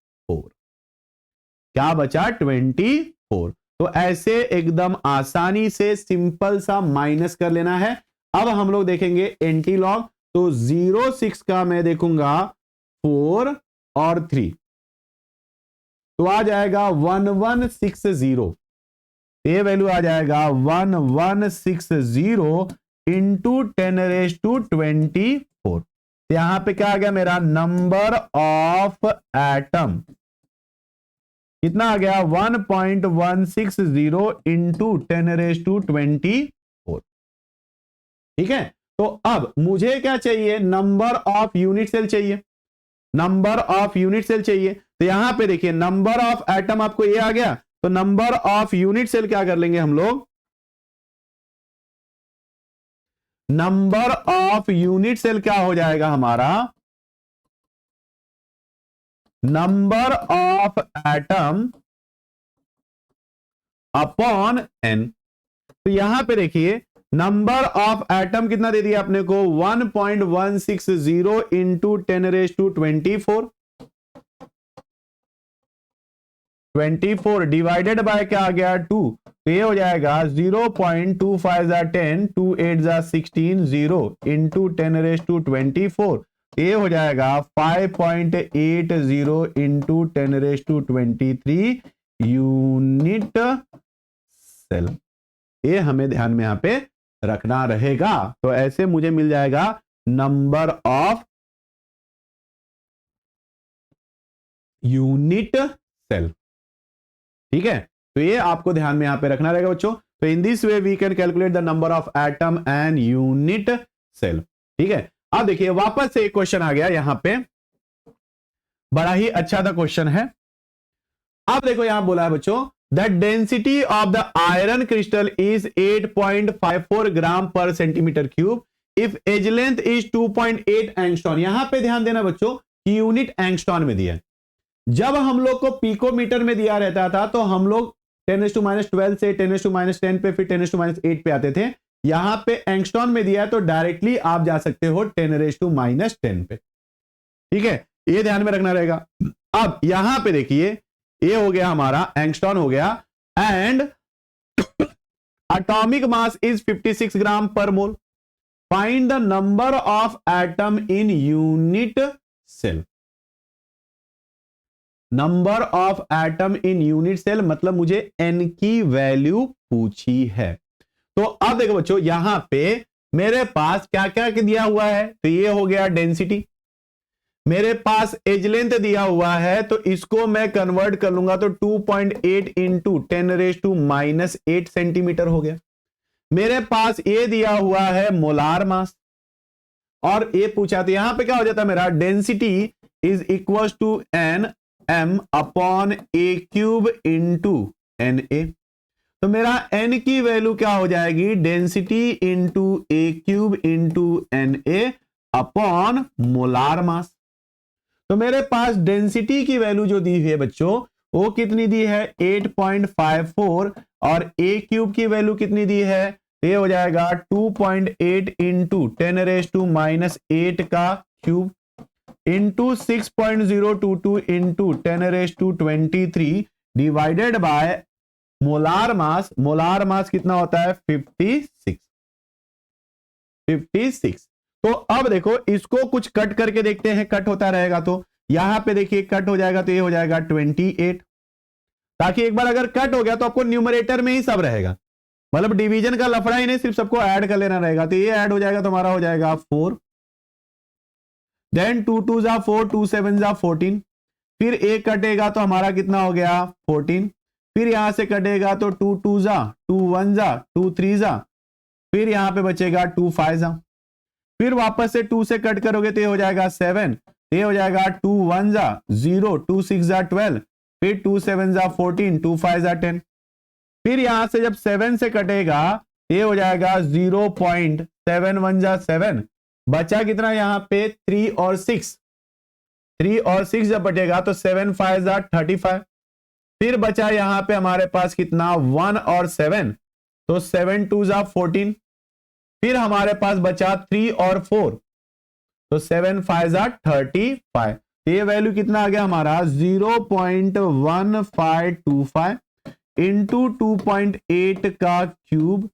क्या बचा 24। तो ऐसे एकदम आसानी से सिंपल सा माइनस कर लेना है। अब हम लोग देखेंगे एंटी लॉग, तो 0 6 का मैं देखूंगा 4 और 3 तो आ जाएगा 1160, ये वैल्यू आ जाएगा 1160 इंटू 10⁻24। यहां पे क्या आ गया मेरा नंबर ऑफ एटम कितना आ गया 1.160 इंटू 10⁻24। ठीक है, तो अब मुझे क्या चाहिए नंबर ऑफ यूनिट सेल चाहिए, नंबर ऑफ यूनिट सेल चाहिए। तो यहां पे देखिए नंबर ऑफ एटम आपको ये आ गया, तो नंबर ऑफ यूनिट सेल क्या कर लेंगे हम लोग, नंबर ऑफ यूनिट सेल क्या हो जाएगा हमारा number of atom upon n। तो यहां पे देखिए नंबर ऑफ एटम कितना दे दिया आपने को 1.160 इंटू 10⁻24 डिवाइडेड बाय क्या आ गया 2। तो ये हो जाएगा 0.25 10, 2 8 16, 0 इंटू 10⁻24। ये हो जाएगा 5.80 इंटू 10⁻23 यूनिट सेल। ये हमें ध्यान में यहां पे रखना रहेगा। तो ऐसे मुझे मिल जाएगा नंबर ऑफ यूनिट सेल। ठीक है, तो ये आपको ध्यान में यहां पे रखना रहेगा बच्चों। तो in this way we can calculate the number of atom and unit cell. ठीक है, अब देखिए वापस से एक क्वेश्चन आ गया यहां पे, बड़ा ही अच्छा सा क्वेश्चन है। अब देखो यहां बोला है बच्चों the density of the iron crystal is 8.54 gram per centimetre cube if edge length is 2.8 angstrom. यहां पे ध्यान देना बच्चों कि यूनिट एंगस्ट्रॉन में दिया है। जब हम लोग को पिकोमीटर में दिया रहता था तो हम लोग 10⁻12 से 10⁻10 पे फिर 10⁻8 पे आते थे। यहां पे एंगस्ट्रॉन में दिया है तो डायरेक्टली आप जा सकते हो 10⁻10 पे। ठीक है, ये ध्यान में रखना रहेगा। अब यहां पे देखिए ये हो गया हमारा एंगस्ट्रॉन हो गया and atomic mass is 56 gram per mole. Find the number of atom in unit cell. Number of atom in unit cell मतलब मुझे n की वैल्यू पूछी है। तो अब देखो बच्चों यहां पे मेरे पास क्या क्या दिया हुआ है। तो ये हो गया डेंसिटी, मेरे पास एज लेंथ दिया हुआ है तो इसको मैं कन्वर्ट कर लूंगा तो 2.8 इंटू 10⁻8 सेंटीमीटर हो गया। मेरे पास ये दिया हुआ है मोलार मास और ये पूछा तो यहां पे क्या हो जाता है मेरा density is equal to N m upon A cube into N A. तो मेरा n की वैल्यू क्या हो जाएगी density into A cube into N A upon molar mass. तो मेरे पास डेंसिटी की वैल्यू जो दी हुई है बच्चों वो कितनी दी है 8.54 और ए क्यूब की वैल्यू कितनी दी है ये हो जाएगा 2.8 इंटू 10⁻8 का cube into 6.022 into 10⁻23 divided by molar mass. Molar mass कितना होता है 56। तो अब देखो इसको कुछ कट करके देखते हैं, कट होता रहेगा तो यहां पे देखिए कट हो जाएगा तो ये हो जाएगा 28, ताकि एक बार अगर कट हो गया तो आपको न्यूमरेटर में ही सब रहेगा, मतलब डिवीजन का लफड़ा ही नहीं, सिर्फ सबको ऐड कर लेना रहेगा। तो ये ऐड हो जाएगा तो हमारा हो जाएगा 4, देन 2 2 जा 4, 2 7 जा 14, फिर एक कटेगा तो हमारा कितना हो गया 14, फिर यहां से कटेगा तो 2 2 जा 2 1 जा 2 3 जा, फिर यहां पे बचेगा 2 5 जा, फिर वापस से 2 से कट करोगे तो ये हो जाएगा 7, ये हो जाएगा 2 1 जा 0, 2 6 जा 12, फिर 2 7 जा 14, 2 5 जा 10, फिर यहां से जब 7 से कटेगा ये हो जाएगा 0.71 जा 7, बचा कितना यहां पे 3 और 6, 3 और 6 जब बचेगा तो 7 5 जा 35, फिर बचा यहां पे हमारे पास कितना 1 और 7, तो 7 2 जा 14, फिर हमारे पास बचा 3 और 4, तो 7 5 जा 35। ये वैल्यू कितना आ गया हमारा 0.1525 इंटू 2.8 का क्यूब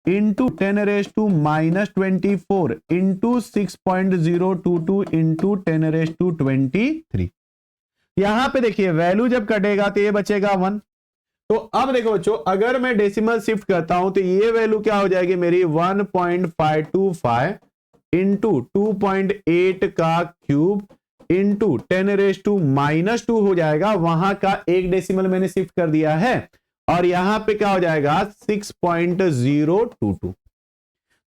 इंटू 10⁻24 इंटू 6.022 इंटू 10⁻23। यहां पे देखिए वैल्यू जब कटेगा तो ये बचेगा 1। तो अब देखो बच्चों अगर मैं डेसिमल शिफ्ट करता हूं तो ये वैल्यू क्या हो जाएगी मेरी 1.525 इंटू 2.8 का क्यूब इंटू 10⁻2 हो जाएगा। वहां का एक डेसिमल मैंने शिफ्ट कर दिया है और यहां पे क्या हो जाएगा 6.022।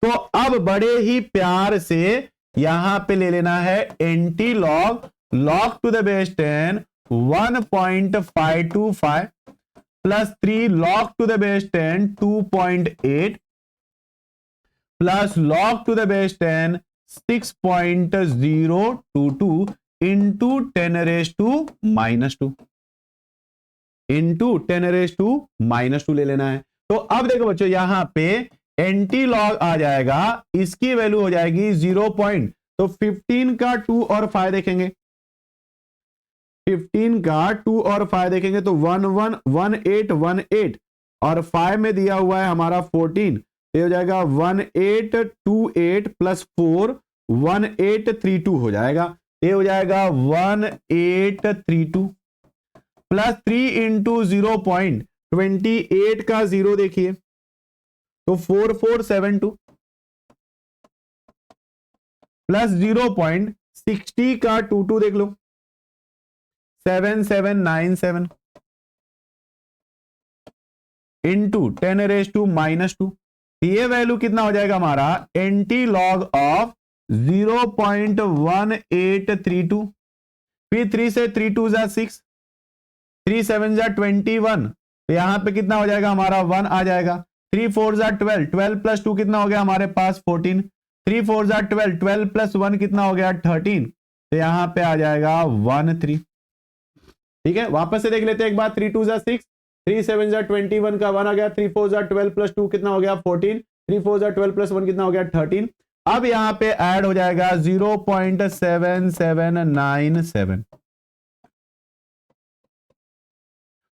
तो अब बड़े ही प्यार से यहां पे ले लेना है anti log, log to the base 10 1.525 plus 3 log to the base 10 2.8 plus log to the base 10 6.022 into 10⁻²। Into 10⁻⁻² ले लेना है। तो अब देखो बच्चों यहां पे एंटी लॉग आ जाएगा, इसकी वैल्यू हो जाएगी 0 पॉइंट, तो 15 का 2 और 5 देखेंगे, 15 का 2 और 5 देखेंगे तो 111818 और 5 में दिया हुआ है हमारा 14, ये हो जाएगा 1828 प्लस 4 1832 हो जाएगा, ये हो जाएगा 1832 प्लस 3 इंटू 0.28 का 0 देखिए तो 4472 प्लस 0.60 का 22 देख लो 7797 इंटू 10⁻², ये वैल्यू कितना हो जाएगा हमारा एंटी लॉग ऑफ 0.1832, फिर 3 से 3 2 जा 6, 3 7 जा 21, तो यहां पे कितना हो जाएगा हमारा 1 आ जाएगा, 3 4 जा 12, 12 प्लस 2 कितना हो गया हमारे पास 14, 3 4 जा 12, 12 प्लस 1 कितना हो गया 13, तो यहां पे आ जाएगा 13। ठीक है, वापस से देख लेते हैं एक बार, 3 2 जा 6, 3 7 जा 21 का 1 आ गया, 3 4 जा 12 प्लस 2 कितना हो गया 14, 3 4 जा 12 प्लस 1 कितना हो गया 13। अब यहां पे ऐड हो जाएगा 0.7797।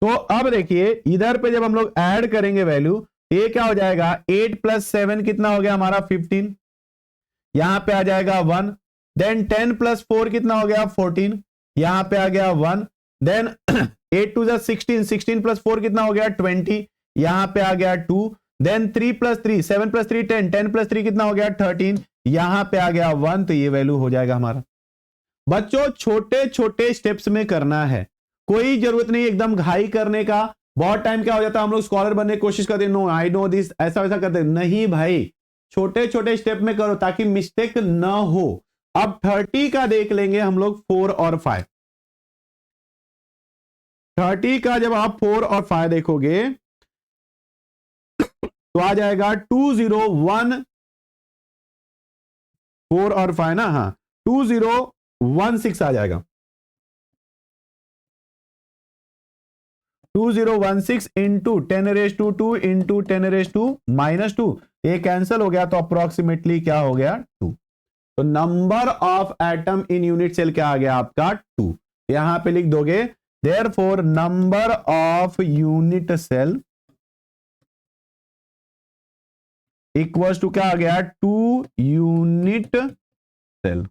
तो अब देखिए इधर पे जब हम लोग ऐड करेंगे वैल्यू, ये क्या हो जाएगा 8 प्लस 7 कितना हो गया हमारा 15, यहां पे आ जाएगा 1, देन 10 प्लस 4 कितना हो गया 14, यहां पे आ गया 1, देन 8 2 जा 16, 16 प्लस 4 कितना हो गया 20, यहां पे आ गया 2, देन 3 प्लस 3 7 प्लस 3 10, 10 प्लस 3 कितना हो गया 13, यहां पे आ गया 1, तो ये वैल्यू हो जाएगा हमारा। बच्चों छोटे छोटे स्टेप्स में करना है, कोई जरूरत नहीं एकदम घाई करने का, बहुत टाइम क्या हो जाता है हम लोग स्कॉलर बनने की कोशिश करते हैं, नो आई नो दिस, ऐसा वैसा करते नहीं भाई, छोटे छोटे स्टेप में करो ताकि मिस्टेक ना हो। अब 30 का देख लेंगे हम लोग 4 और 5, 30 का जब आप 4 और 5 देखोगे तो आ जाएगा 2014 और 5 ना, हाँ 2016 आ जाएगा, 2016 इंटू 10⁻² इंटू 10⁻², ये कैंसिल हो गया तो अप्रोक्सीमेटली क्या हो गया 2। तो number of atom in unit cell क्या आ गया आपका 2, यहां पे लिख दोगे therefore number of unit cell equals to क्या आ गया 2 यूनिट सेल,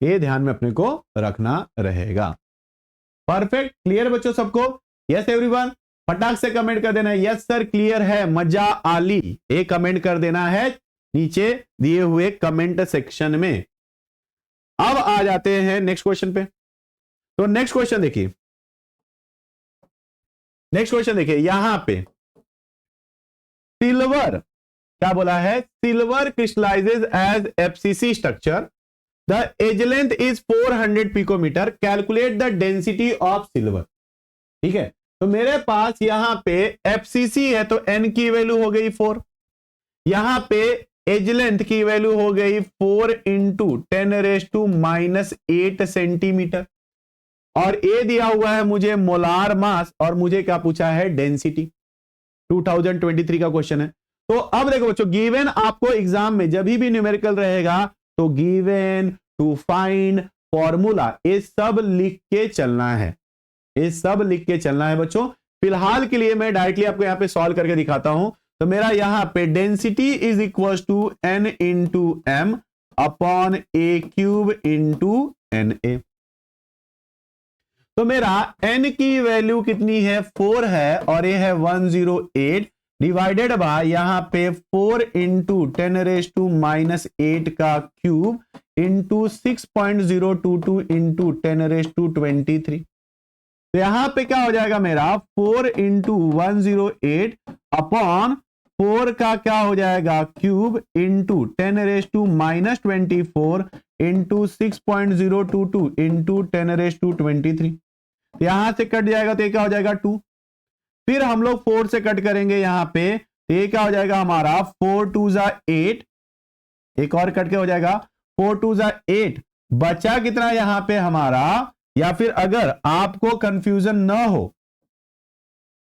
ये ध्यान में अपने को रखना रहेगा। परफेक्ट, क्लियर बच्चों सबको? यस एवरीवन, फटाक से कमेंट कर देना है यस सर क्लियर है, मजा आली, एक कमेंट कर देना है नीचे दिए हुए कमेंट सेक्शन में। अब आ जाते हैं नेक्स्ट क्वेश्चन पे। तो नेक्स्ट क्वेश्चन देखिए, नेक्स्ट क्वेश्चन देखिए यहां पे सिल्वर क्या बोला है, silver crystallizes as FCC structure, the edge length is 400 picometer, calculate the density of silver. ठीक है, तो मेरे पास यहां पे एफसीसी है तो एन की वैल्यू हो गई 4, यहां पे एज लेंथ की वैल्यू हो गई 4 इंटू 10⁻⁻8 सेंटीमीटर, और ए दिया हुआ है मुझे मोलार मास, और मुझे क्या पूछा है डेंसिटी, 2023 का क्वेश्चन है। तो अब देखो बच्चों, गिवन आपको एग्जाम में जब भी न्यूमेरिकल रहेगा तो गिवन, टू फाइंड, फॉर्मूला, ये सब लिख के चलना है, ये सब लिख के चलना है बच्चों। फिलहाल के लिए मैं डायरेक्टली आपको यहां पे सॉल्व करके दिखाता हूं। तो मेरा यहां पे density is equal to N into M upon A cube into N A. तो मेरा n की वैल्यू कितनी है 4 है, और ये है 108 डिवाइडेड बाय यहां पे 4 इंटू 10⁻⁻8 का क्यूब इंटू 6.022 इंटू 10⁻23। तो यहां पे क्या हो जाएगा मेरा 4 इंटू 108 अपॉन 4 का क्या हो जाएगा क्यूब इंटू 10⁻⁻24 इंटू 6.022 इंटू 10⁻23। यहां से कट जाएगा तो ये क्या हो जाएगा 2, फिर हम लोग 4 से कट करेंगे यहां पे, तो ये क्या हो जाएगा हमारा 4 2 जा 8, एक और कट के हो जाएगा 4 2 जा 8, बचा कितना यहां पे हमारा, या फिर अगर आपको कंफ्यूजन ना हो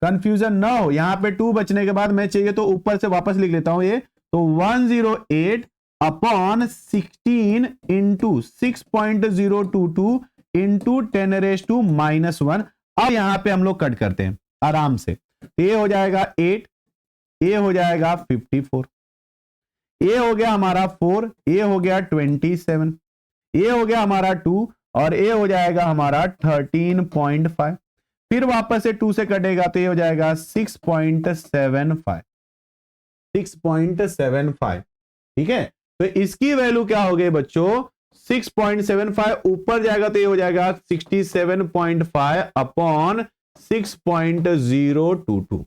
कंफ्यूजन ना हो, यहां पे 2 बचने के बाद मैं चाहिए तो ऊपर से वापस लिख लेता हूं ये, तो 108 अपॉन 16 इंटू 6.022 इंटू 10⁻⁻1। अब यहां पे हम लोग कट करते हैं आराम से, ये हो जाएगा 8, ये हो जाएगा 54, ये हो गया हमारा 4, ये हो गया 27, ये हो गया हमारा 2 और ये हो जाएगा हमारा 13.5। फिर वापस से 2 से कटेगा तो ये हो जाएगा 6.75, 6.75। ठीक है, तो इसकी वैल्यू क्या हो गई बच्चों 6.75, ऊपर जाएगा तो ये हो जाएगा 67.5 अपॉन 6.022,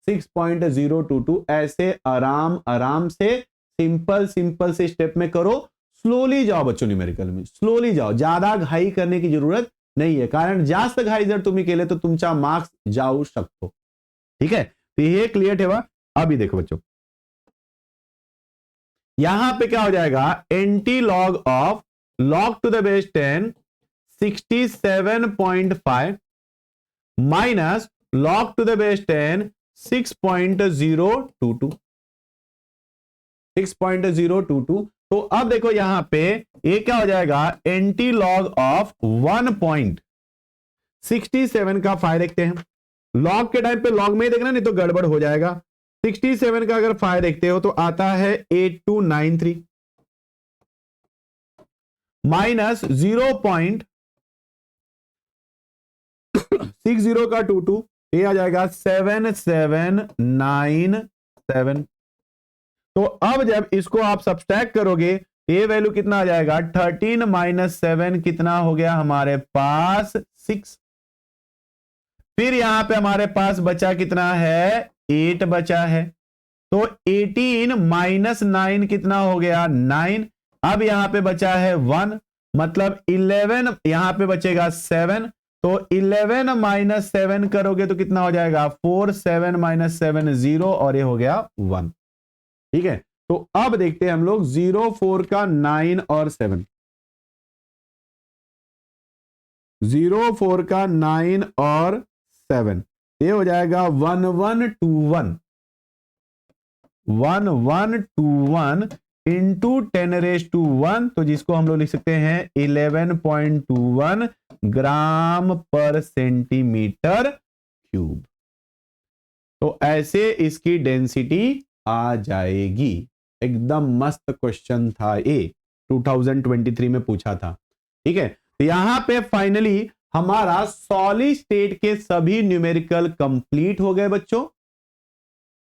6.022। ऐसे आराम आराम से सिंपल सिंपल से स्टेप में करो, स्लोली जाओ बच्चों, न्यूमेरिकल में स्लोली जाओ, ज्यादा घाई करने की जरूरत नाही आहे, कारण जास्त घाई जर तुम्ही केले तो तुमचा मार्क्स जाऊ शकतो। ठीक है, तो ये क्लियर ठेवा। अभी देखो बच्चों, यहां पे क्या हो जाएगा, antilog of log to the base 10 67.5 minus log to the base 10 6.022, 6.022। तो अब देखो यहां पे ये क्या हो जाएगा, एंटी लॉग ऑफ 1.67 का फाइ देखते हैं। लॉग के टाइम पे लॉग में ही देखना, नहीं तो गड़बड़ हो जाएगा। 67 का अगर फाइ देखते हो तो आता है 8293 माइनस 0.60 का 22, ये आ जाएगा 7797। तो अब जब इसको आप सब्सट्रैक्ट करोगे, ये वैल्यू कितना आ जाएगा, 13 माइनस 7 कितना हो गया हमारे पास 6। फिर यहां पे हमारे पास बचा कितना है, 8 बचा है, तो 18 माइनस 9 कितना हो गया 9। अब यहां पे बचा है 1, मतलब 11, यहां पे बचेगा 7, तो 11 माइनस 7 करोगे तो कितना हो जाएगा 4, 7 माइनस 7 0 और ये हो गया 1। ठीक है, तो अब देखते हैं हम लोग 0, 4 का 9 और 7, 0, 4 का 9 और 7, ये हो जाएगा 1121, 1121 इंटू 10⁻1, तो जिसको हम लोग लिख सकते हैं 11.21 ग्राम पर सेंटीमीटर क्यूब। तो ऐसे इसकी डेंसिटी आ जाएगी। एकदम मस्त क्वेश्चन था ये, 2023 में पूछा था। ठीक है, तो यहां पे फाइनली हमारा सॉलिड स्टेट के सभी न्यूमेरिकल कंप्लीट हो गए बच्चों।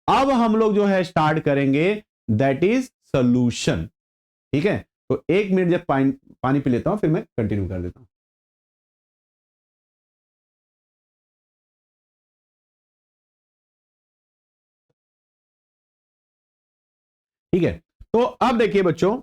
अब हम लोग जो है स्टार्ट करेंगे दैट इज सॉल्यूशन। ठीक है, तो 1 मिनट जब पानी पी लेता हूं फिर मैं कंटिन्यू कर देता हूं। ठीक है, तो अब देखिए बच्चों,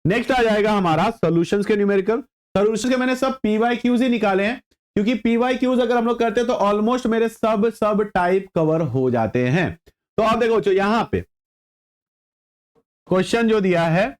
नेक्स्ट आ जाएगा हमारा सॉल्यूशंस के न्यूमेरिकल। सॉल्यूशंस के मैंने सब PYQs ही निकाले हैं, क्योंकि PYQs अगर हम लोग करते हैं तो ऑलमोस्ट मेरे सब टाइप कवर हो जाते हैं। तो अब देखो बच्चों, यहां पे क्वेश्चन जो दिया है,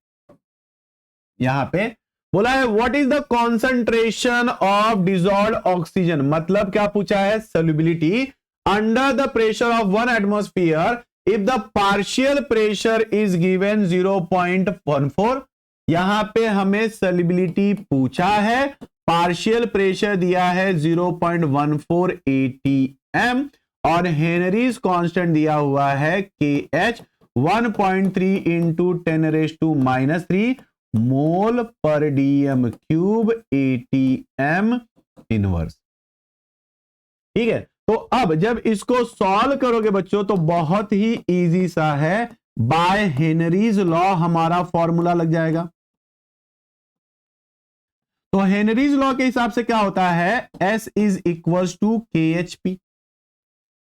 यहां पे बोला है what is the concentration of dissolved oxygen, मतलब क्या पूछा है, solubility under the pressure of 1 atmosphere if the partial pressure is given 0.14। यहां पे हमें सॉल्युबिलिटी पूछा है, पार्शियल प्रेशर दिया है 0.14 atm और हेनरीज कांस्टेंट दिया हुआ है KH 1.3 इंटू 10⁻³ मोल पर dm क्यूब atm इनवर्स। ठीक है, तो अब जब इसको सॉल्व करोगे बच्चों तो बहुत ही इजी सा है, बाय हेनरीज लॉ हमारा फॉर्मूला लग जाएगा। तो हेनरीज लॉ के हिसाब से क्या होता है, S is equals to KHP,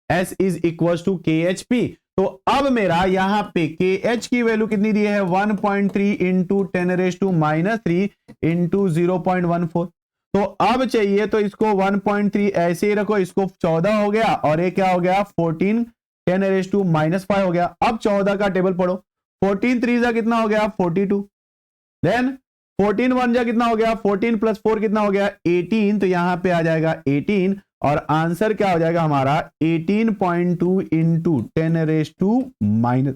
S is equals to KHP। तो अब मेरा यहां पे KH की वैल्यू कितनी दी है, 1.3 इंटू 10⁻³ इंटू 0.14। तो अब चाहिए तो इसको 1.3 ऐसे ही रखो, इसको 14 हो गया और ये क्या हो गया 14, 10⁻⁻5 हो गया। अब 14 का टेबल पढ़ो, 14 3 कितना हो गया 42, देन 14 वन जा कितना हो गया, 14 प्लस 4 कितना हो गया 18, तो यहां पे आ जाएगा 18 और आंसर क्या हो जाएगा हमारा 18.2 इंटू 10⁻⁻5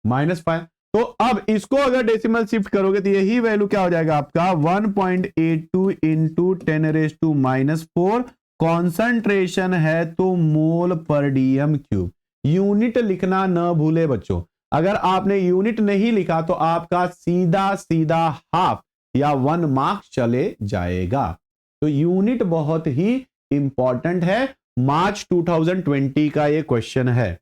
-5। तो अब इसको अगर डेसिमल शिफ्ट करोगे तो यही वैल्यू क्या हो जाएगा आपका 1.82 इंटू 10⁻⁻4। कॉन्सेंट्रेशन है तो मोल पर डीएम क्यूब। यूनिट लिखना न भूले बच्चों, अगर आपने यूनिट नहीं लिखा तो आपका सीधा सीधा हाफ या 1 मार्क्स चले जाएगा। तो यूनिट बहुत ही इंपॉर्टेंट है, मार्च 2020 का ये क्वेश्चन है।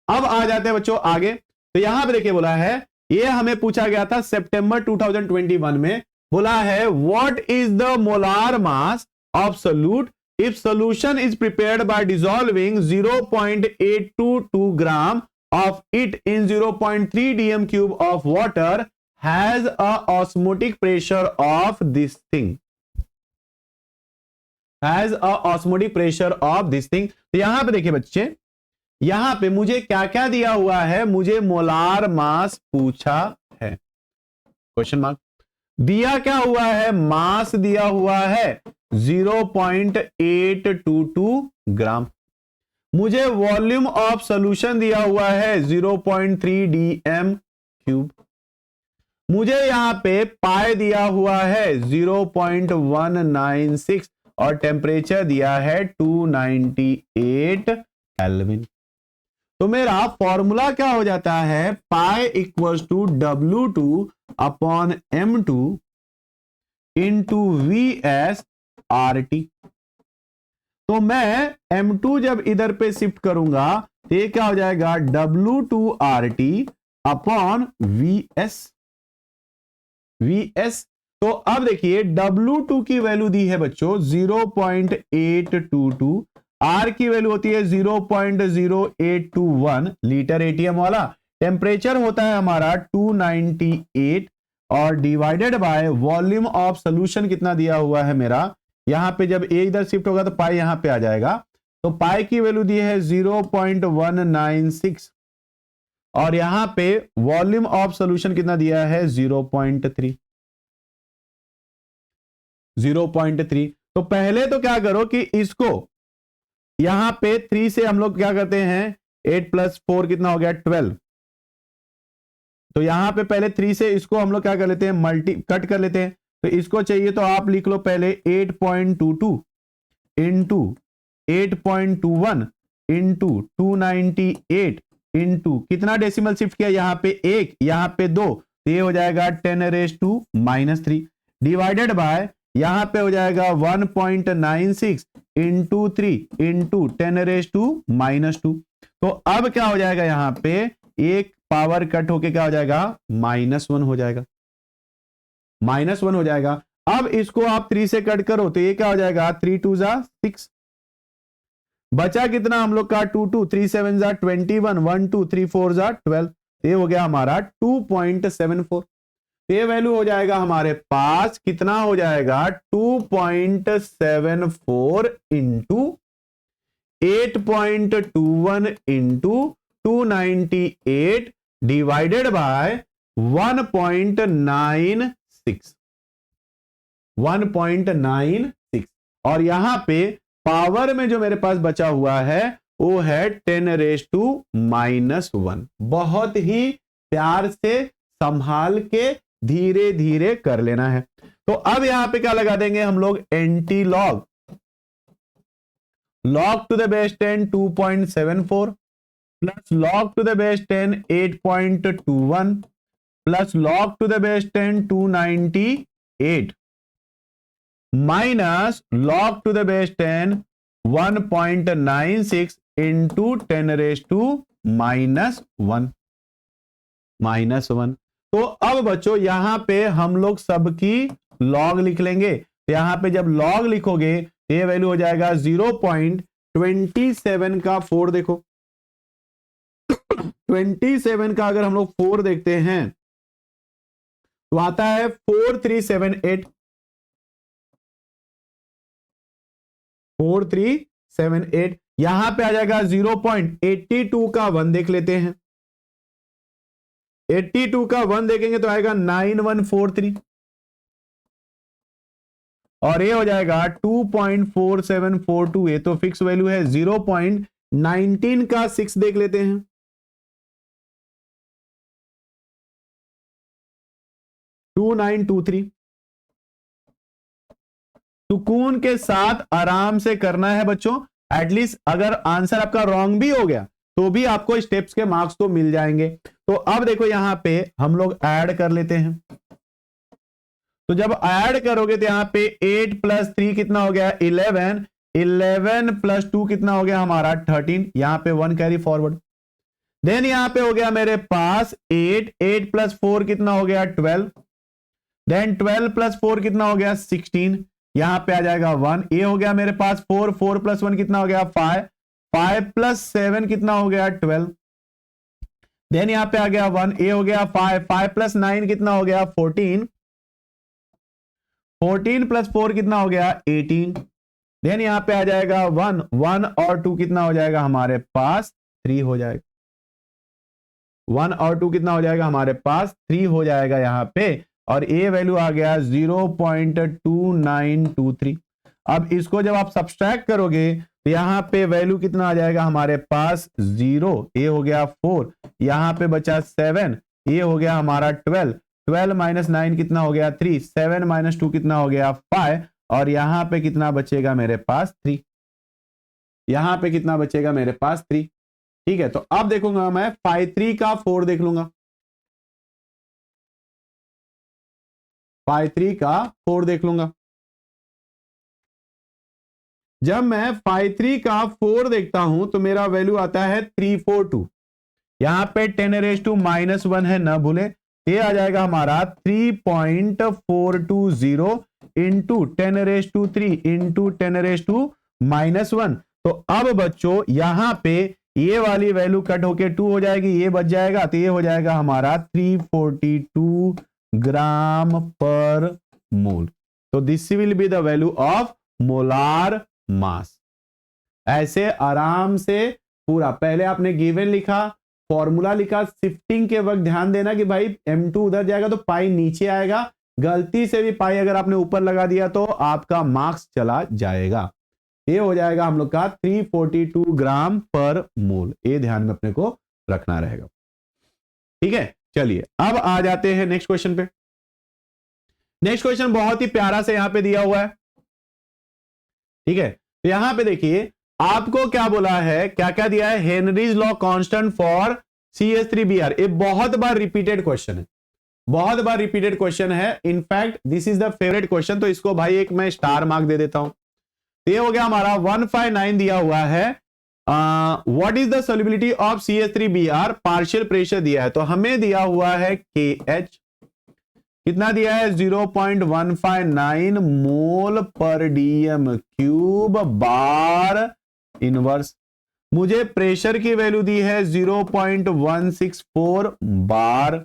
अब आ जाते हैं बच्चों आगे। तो यहां पे देखिए बोला है, ये हमें पूछा गया था सितंबर 2021 में, बोला है what is the molar mass of solute if solution is prepared by dissolving 0.822 gram of it in 0.3 dm cube of water has a osmotic pressure of this thing, has a osmotic pressure of this thing। तो यहां पे देखिए बच्चे, यहां पे मुझे क्या क्या दिया हुआ है, मुझे मोलार मास पूछा है, क्वेश्चन मार्क। दिया क्या हुआ है, मास दिया हुआ है 0.822 ग्राम। मुझे वॉल्यूम ऑफ सॉल्यूशन दिया हुआ है 0.3 dm क्यूब। मुझे यहां पे पाई दिया हुआ है 0.196 और टेम्परेचर दिया है 298 केल्विन। तो मेरा फॉर्मूला क्या हो जाता है, pi equals to W2 upon M2 into VS RT। तो मैं M2 जब इधर पे शिफ्ट करूंगा तो ये क्या हो जाएगा W2RT अपॉन VS। तो अब देखिए W2 की वैल्यू दी है बच्चों 0.822, R की वैल्यू होती है 0.0821 लीटर एटीएम वाला, टेम्परेचर होता है हमारा 298 और divided by volume of solution कितना दिया हुआ है मेरा, यहां पे जब ए इधर शिफ्ट होगा तो पाई यहां पे आ जाएगा। तो पाई की वैल्यू दी है 0.196 और यहां पे वॉल्यूम ऑफ सॉल्यूशन कितना दिया है 0.3। तो पहले तो क्या करो कि इसको यहां पे 3 से हम लोग क्या करते हैं, 8 प्लस 4 कितना हो गया 12। तो यहां पे पहले 3 से इसको हम लोग क्या कर लेते हैं, कट कर लेते हैं। तो इसको चाहिए तो आप लिख लो पहले 8.22 इंटू 8.21 इंटू 298 इंटू कितना डेसिमल शिफ्ट किया, यहां पे 1 यहां पे 2, तो ये हो जाएगा 10⁻³ डिवाइडेड बाय यहां पे हो जाएगा 1.96 इंटू 3 इंटू 10⁻²। तो अब क्या हो जाएगा, यहां पे एक पावर कट होके क्या हो जाएगा -1 हो जाएगा, -1 हो जाएगा। अब इसको आप 3 से कट करो तो ये क्या हो जाएगा 3 2 जा 6, बचा कितना हम लोग का 2 2, 3 7 जा 21, 1 2 3 4 जा 12, ये हो गया हमारा 2.74। ये वैल्यू हो जाएगा हमारे पास कितना हो जाएगा 2.74 इंटू 8.21 इंटू 298 डिवाइडेड बाय 1.96 और यहां पे पावर में जो मेरे पास बचा हुआ है वो है 10⁻⁻1। बहुत ही प्यार से संभाल के धीरे धीरे कर लेना है। तो अब यहां पे क्या लगा देंगे हम लोग, antilog, log to the base 10 2.74 plus log to the base 10 8.21 plus log to the base 10 298 minus log to the base 10 1.96 into 10⁻⁻1। तो अब बच्चों यहां पे हम लोग सबकी log लिख लेंगे। तो यहां पे जब log लिखोगे ये वैल्यू हो जाएगा 0.27 का 4, देखो 27 का अगर हम लोग 4 देखते हैं तो आता है 4378 4378। यहां पे आ जाएगा 0.82 का 1 देख लेते हैं, 82 का 1 देखेंगे तो आएगा 9143 और ये हो जाएगा 2.4742, ये तो फिक्स वैल्यू है। 0.19 का 6 देख लेते हैं, 2923। सुकून के साथ आराम से करना है बच्चों। एटलीस्ट अगर आंसर आपका रॉन्ग भी हो गया तो भी आपको स्टेप्स के मार्क्स तो मिल जाएंगे। तो अब देखो यहां पे हम लोग ऐड कर लेते हैं। तो जब ऐड करोगे तो यहां पे 8 प्लस 3 कितना हो गया 11, 11 प्लस 2 कितना हो गया हमारा 13, यहां पे 1 कैरी फॉरवर्ड। देन यहां पे हो गया मेरे पास 8, 8 प्लस 4 कितना हो गया 12, देन 12 प्लस 4 कितना हो गया 16, यहां पे आ जाएगा 1। ये हो गया मेरे पास 4, 4 प्लस 1 कितना हो गया 5, 5 प्लस 7 कितना हो गया 12, देन यहां पे आ गया 1। ये हो गया 5, 5 प्लस 9 कितना हो गया 14, 14 प्लस 4 कितना हो गया 18, देन यहां पे आ जाएगा 1, 1 और 2 कितना हो जाएगा हमारे पास 3 हो जाएगा। 1 और 2 कितना हो जाएगा हमारे पास 3 हो जाएगा यहां पे, और ए वैल्यू आ गया 0.2923। अब इसको जब आप सब्सट्रैक्ट करोगे तो यहां पे वैल्यू कितना आ जाएगा हमारे पास 0, ए हो गया 4, यहां पे बचा 7, ये हो गया हमारा 12, 12 माइनस 9 कितना हो गया 3, 7 माइनस 2 कितना हो गया 5, और यहां पे कितना बचेगा मेरे पास 3, यहां पे कितना बचेगा मेरे पास 3। ठीक है, तो अब देखूंगा मैं 5 3 का 4 देख लूंगा, 5 3 का 4 देख लूंगा। जब मैं 5 3 का 4 देखता हूं तो मेरा वैल्यू आता है 342, यहां पे 10 रेज टू माइनस 1 है, ना भूले। ये आ जाएगा हमारा 3.420 into 10 raise to 3 into 10 raise to minus 1। तो अब बच्चों यहां पे ये वाली वैल्यू कट होके 2 हो जाएगी, ये बच जाएगा, तो ये हो जाएगा हमारा 342 ग्राम पर मोल। तो this will be the value of molar mass. ऐसे आराम से पूरा, पहले आपने गिवन लिखा, फॉर्मूला लिखा, शिफ्टिंग के वक्त ध्यान देना कि भाई m2 उधर जाएगा तो पाई नीचे आएगा, गलती से भी पाई अगर आपने ऊपर लगा दिया तो आपका मार्क्स चला जाएगा। ये हो जाएगा हम लोग का 342 ग्राम पर मोल, ये ध्यान में अपने को रखना रहेगा। ठीक है, चलिए अब आ जाते हैं नेक्स्ट क्वेश्चन पे। नेक्स्ट क्वेश्चन बहुत ही प्यारा से यहां पे दिया हुआ है। ठीक है, तो यहां पे देखिए आपको क्या बोला है, क्या क्या दिया है, Henry's law constant for CH3Br। ये बहुत बार रिपीटेड क्वेश्चन है, बहुत बार रिपीटेड क्वेश्चन है। In fact this is the favourite question, तो इसको भाई एक मैं स्टार मार्क दे देता हूं। ये हो गया हमारा 159 दिया हुआ है। What is the solubility of CH3Br, partial pressure दिया है, तो हमें दिया हुआ है KH, कितना दिया है 0.159 मोल पर dm क्यूब बार इनवर्स। मुझे प्रेशर की वैल्यू दी है 0.164 बार,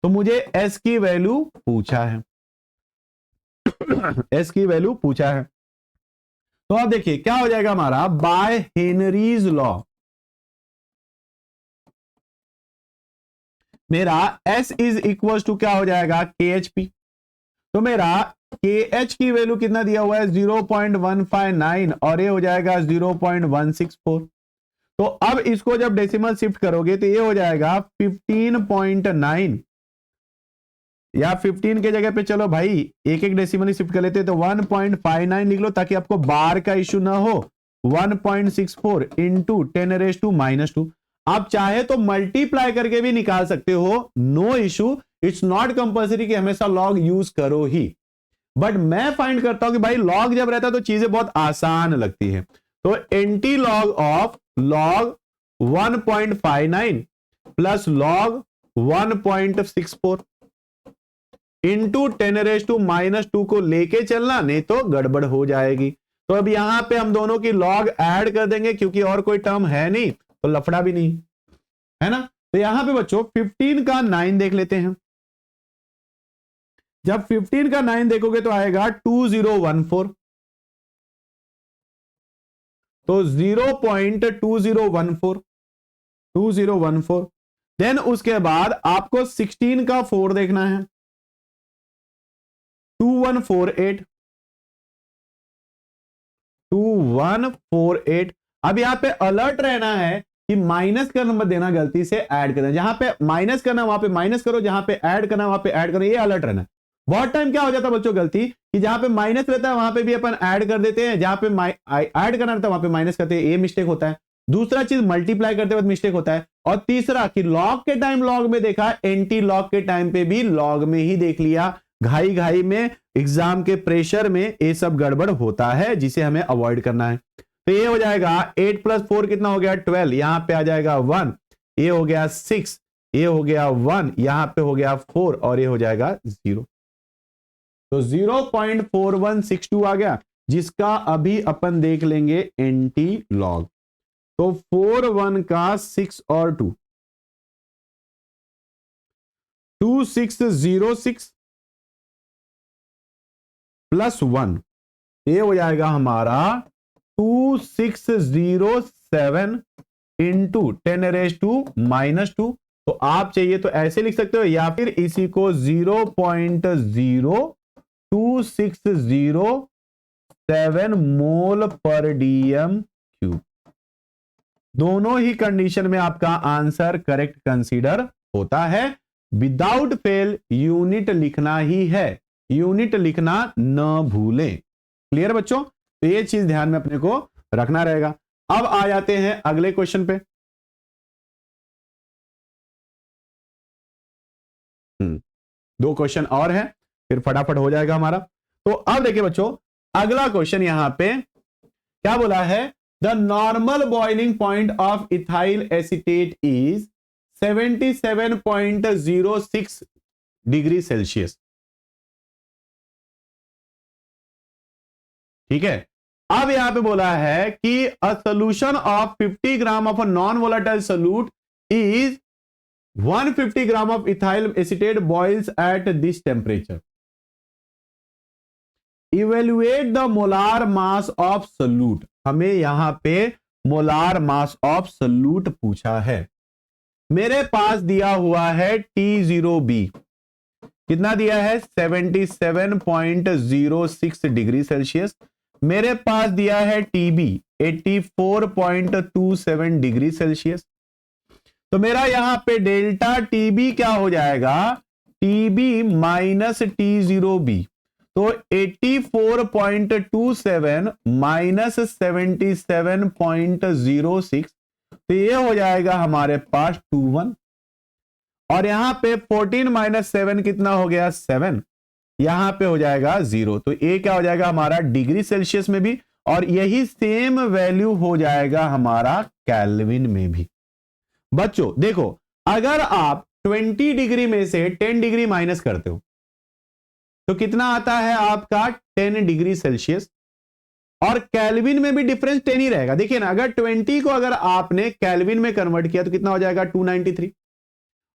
तो मुझे S की वैल्यू पूछा है S की वैल्यू पूछा है। तो अब देखिए क्या हो जाएगा हमारा, बाय हेनरीज लॉ मेरा S इज इक्वल टू क्या हो जाएगा KHP। तो मेरा KH की वैल्यू कितना दिया हुआ है 0.159 और ये हो जाएगा 0.164। तो अब इसको जब डेसिमल शिफ्ट करोगे तो ये हो जाएगा 15.9, या 15 के जगह पे चलो भाई एक एक डेसिमल शिफ्ट कर लेते, तो 1.59 लिख लो ताकि आपको बार का इश्यू ना हो। 1.64 इंटू 10 रेज टू माइनस 2। आप चाहे तो मल्टीप्लाई करके भी निकाल सकते हो, no issue, it's not compulsory कि हमेशा लॉग यूज करो ही। बट मैं फाइंड करता हूं कि भाई लॉग जब रहता है तो चीजें बहुत आसान लगती है। तो antilog of log 1.59 plus log 1.64 into 10 raise to minus 2 को लेके चलना, नहीं तो गड़बड़ हो जाएगी। तो अब यहां पे हम दोनों की लॉग ऐड कर देंगे क्योंकि और कोई टर्म है नहीं, तो लफड़ा भी नहीं है ना। तो यहां पे बच्चों 15 का 9 देख लेते हैं। जब 15 का 9 देखोगे तो आएगा 2014, तो 0.2014 देन उसके बाद आपको 16 का 4 देखना है, 2148, 2148। अब यहां पे अलर्ट रहना है कि माइनस का नंबर देना गलती से ऐड करना, जहां पे माइनस करना वहां पे माइनस करो, जहां पे ऐड करना वहां पे ऐड करो, ये अलर्ट रहना है। बहुत टाइम क्या हो जाता है बच्चों गलती कि जहां पे माइनस रहता है वहां पे भी अपन ऐड कर देते हैं, जहां पे ऐड करना रहता है वहां पे माइनस करते हैं, ये मिस्टेक होता है। दूसरा चीज मल्टीप्लाई करते वक्त मिस्टेक होता है। और तीसरा कि लॉग के टाइम लॉग में देखा, एंटी लॉग के टाइम पे भी लॉग में ही देख लिया। घाई घाई में, एग्जाम के प्रेशर में ये सब गड़बड़ होता है, जिसे हमें अवॉइड करना है। तो ये हो जाएगा 8 + 4 कितना हो गया 12, यहां पे आ जाएगा 1, ये हो गया 6, ये हो गया 1, यहां पे हो गया 4 और ये हो जाएगा 0। तो 0.4162 आ गया, जिसका अभी अपन देख लेंगे एंटी लॉग। तो 4 1 का 6 और 2, 2606 + 1, ये हो जाएगा हमारा 2607 इंटू 10⁻⁻²। तो आप चाहिए तो ऐसे लिख सकते हो, या फिर इसी को 0.0260 मोल पर dm³। दोनों ही कंडीशन में आपका आंसर करेक्ट कंसीडर होता है। विदाउट फेल यूनिट लिखना ही है, यूनिट लिखना न भूलें। क्लियर बच्चों? तो ये चीज ध्यान में अपने को रखना रहेगा। अब आ जाते हैं अगले क्वेश्चन पे। दो क्वेश्चन और हैं, फिर फटाफट हो जाएगा हमारा। तो अब देखिए बच्चों, अगला क्वेश्चन यहां पे क्या बोला है, the normal boiling point of ethyl acetate is 77.06 degree Celsius. ठीक है, अब यहां पे बोला है कि a solution of 50 gram of a non volatile solute is 150 gram of ethyl acetate boils at this temperature. Evaluate the molar mass of solute. हमें यहां पे मोलार मास ऑफ सोल्यूट पूछा है। मेरे पास दिया हुआ है T0B, कितना दिया है 77.06 डिग्री सेल्सियस। मेरे पास दिया है TB 84.27 डिग्री सेल्सियस। तो मेरा यहां पे डेल्टा TB क्या हो जाएगा, TB माइनस T0B। तो 84.27 माइनस 77.06, तो ये हो जाएगा हमारे पास 21। और यहां पे 14 - 7 कितना हो गया 7, यहां पे हो जाएगा 0। तो ये क्या हो जाएगा हमारा डिग्री सेल्सियस में भी, और यही सेम वैल्यू हो जाएगा हमारा केल्विन में भी। बच्चों देखो, अगर आप 20 डिग्री में से 10 डिग्री माइनस करते हो तो कितना आता है आपका 10 डिग्री सेल्सियस। और केल्विन में भी डिफरेंस 10 ही रहेगा। देखिए ना, अगर 20 को अगर आपने केल्विन में कन्वर्ट किया तो कितना हो जाएगा 293,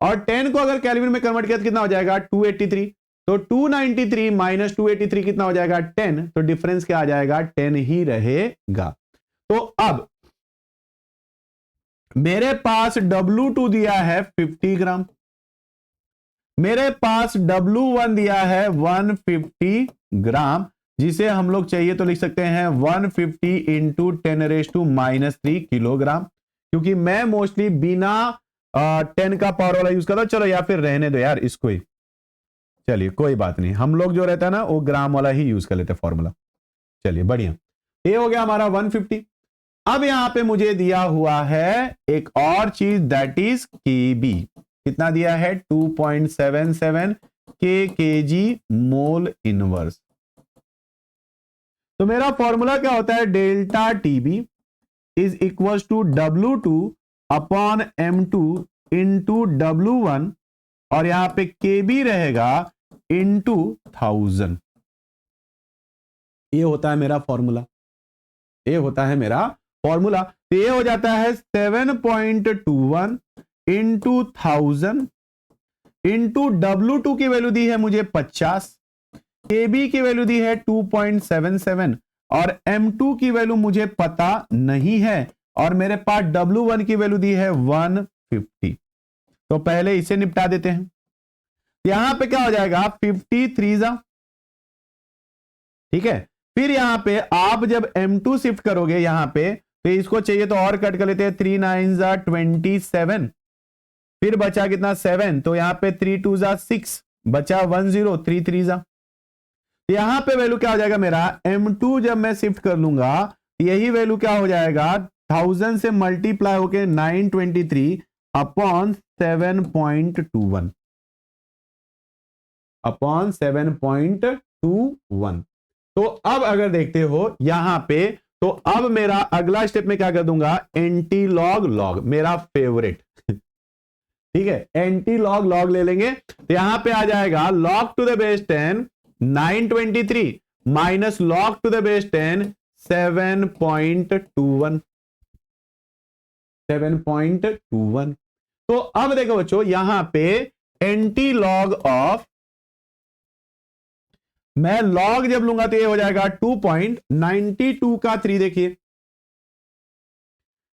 और 10 को अगर केल्विन में कन्वर्ट किया तो कितना हो जाएगा 283। तो 293 माइनस 283 कितना हो जाएगा 10। तो डिफरेंस क्या आ जाएगा 10 ही रहेगा। तो अब मेरे पास W2 दिया है 50 ग्राम, मेरे पास W1 दिया है 150 ग्राम, जिसे हम लोग चाहिए तो लिख सकते हैं 150 इंटू 10⁻³ किलोग्राम, क्योंकि मैं मोस्टली बिना 10 का पावर वाला यूज करता हूं। चलो या फिर रहने दो यार इसको ही, चलिए कोई बात नहीं, हम लोग जो रहता है ना वो ग्राम वाला ही यूज कर लेते हैं फॉर्मूला। चलिए बढ़िया, ये हो गया हमारा 150। अब यहां पे मुझे दिया हुआ है एक और चीज, दैट इज केबी। कितना दिया है 2.77 kg मोल इनवर्स। तो मेरा फॉर्मूला क्या होता है, delta TB is equal to W2 upon M2 into W1, और यहां पे केबी रहेगा इंटू 1000। ये होता है मेरा फॉर्मूला, ये होता है मेरा फॉर्मूला। तो ये हो जाता है 7.21 इंटू 1000 इंटू W2 की वैल्यू दी है मुझे 50, KB की वैल्यू दी है 2.77, और M2 की वैल्यू मुझे पता नहीं है, और मेरे पास W1 की वैल्यू दी है 150। तो पहले इसे निपटा देते हैं। यहां पे क्या हो जाएगा 53 जा, ठीक है। फिर यहां पे आप जब M2 शिफ्ट करोगे यहां पे, तो इसको चाहिए तो और कट कर लेते हैं, 3 9 जा 27, फिर बचा कितना 7, तो यहां पे 3 2 जा 6, बचा 1 0, 3 3 जा। यहां पे वैल्यू क्या हो जाएगा मेरा, M2 जब मैं शिफ्ट कर लूंगा यही वैल्यू क्या हो जाएगा 1000 से मल्टीप्लाई होके 923 अपॉन 7.21 अपॉन 7.21। तो अब अगर देखते हो यहां पे, तो अब मेरा अगला स्टेप में क्या कर दूंगा, एंटी लॉग लॉग, मेरा फेवरेट ठीक है, एंटी लॉग लॉग ले लेंगे। तो यहां पे आ जाएगा log to the base 10 923 minus log to the base 10 7.21 7.21। तो अब देखो बच्चों यहां पे एंटी लॉग ऑफ, मैं लॉग जब लूंगा तो ये हो जाएगा 2.92 का 3, देखिए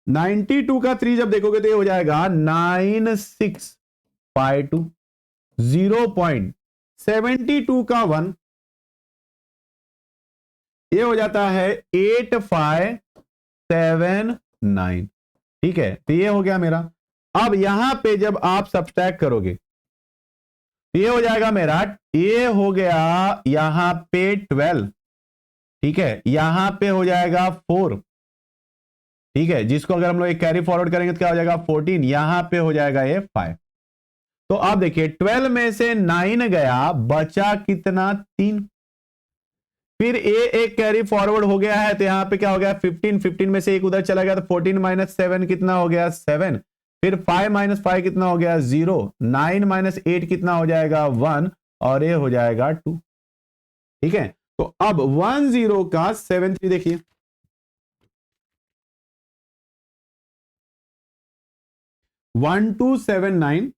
92 का 3 जब देखोगे तो ये हो जाएगा 9652, 0.72 का 1 ये हो जाता है 8579, ठीक है। तो ये हो गया मेरा। अब यहां पे जब आप सब्सट्रैक्ट करोगे ये हो जाएगा मेरा, ये हो गया यहां पे 12, ठीक है, यहां पे हो जाएगा 4, ठीक है, जिसको अगर हम लोग एक कैरी फॉरवर्ड करेंगे तो क्या हो जाएगा 14, यहां पे हो जाएगा ये 5। तो आप देखिए 12 में से 9 गया, बचा कितना 3, फिर ए एक कैरी फॉरवर्ड हो गया है तो यहां पे क्या हो गया 15, 15 में से एक उधर चला गया तो 14 माइनस 7 कितना हो गया 7, फिर 5 माइनस 5 कितना हो गया 0, 9 माइनस 8 कितना हो जाएगा 1, और ये हो जाएगा 2, ठीक है। तो अब 1 0 का 7 3 देखिए, 1279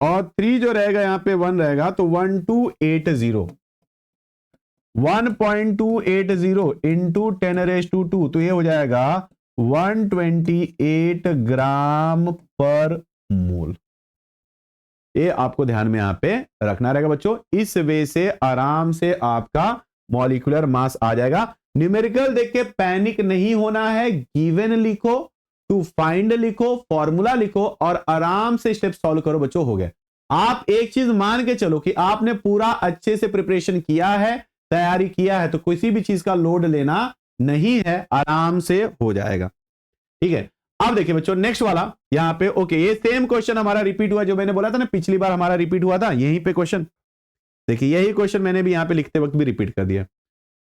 और 3 जो रहेगा यहां पे 1 रहेगा तो 1280, 1.280 इंटू 10⁻²2, तो ये हो जाएगा 128 ग्राम पर मोल। ये आपको ध्यान में यहां पे रखना रहेगा बच्चों। इस वे से आराम से आपका मॉलिक्यूलर मास आ जाएगा। न्यूमेरिकल देख के पैनिक नहीं होना है, गिवन लिखो, टू फाइंड लिखो, फॉर्मूला लिखो और आराम से स्टेप सॉल्व करो बच्चों, हो गया। आप एक चीज मान के चलो कि आपने पूरा अच्छे से प्रिपरेशन किया है, तैयारी किया है, तो किसी भी चीज का लोड लेना नहीं है, आराम से हो जाएगा, ठीक है। अब देखिए बच्चों नेक्स्ट वाला यहां पे, ओके, ये सेम क्वेश्चन हमारा रिपीट हुआ, जो मैंने बोला था ना पिछली बार हमारा रिपीट हुआ था, यहीं पे क्वेश्चन देखिए, यही क्वेश्चन मैंने भी यहां पे लिखते वक्त भी रिपीट कर दिया।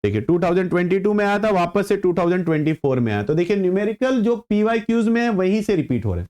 देखिए 2022 में आया था, वापस से 2024 में आया। तो देखिए न्यूमेरिकल जो PYQs में है वहीं से रिपीट हो रहे हैं,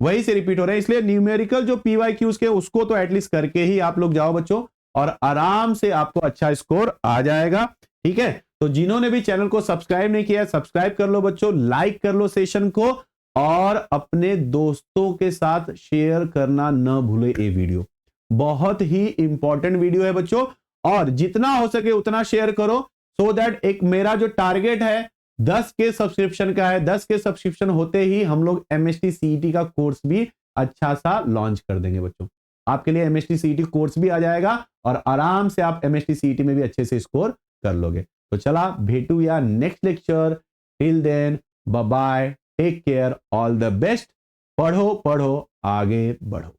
वहीं से रिपीट हो रहे हैं, इसलिए न्यूमेरिकल जो PYQs के उसको तो एटलीस्ट करके ही आप लोग जाओ बच्चों, और आराम से आपको अच्छा स्कोर आ जाएगा, ठीक है। तो जिन्होंने भी चैनल को सब्सक्राइब नहीं किया है सब्सक्राइब कर लो बच्चों, लाइक कर लो सेशन को, और अपने दोस्तों के साथ शेयर करना न भूले। ये वीडियो बहुत ही इंपॉर्टेंट वीडियो है बच्चों, और जितना हो सके उतना शेयर करो, सो दैट एक मेरा जो टारगेट है 10 के सब्सक्रिप्शन का है, 10 के सब्सक्रिप्शन होते ही हम लोग MST CET का कोर्स भी अच्छा सा लॉन्च कर देंगे बच्चों। आपके लिए MST CET कोर्स भी आ जाएगा और आराम से आप MST CET में भी अच्छे से स्कोर कर लोगे। तो चला भेटू या next lecture, till then bye bye, take care, all the best, पढ़ो पढ़ो आगे बढ़ो।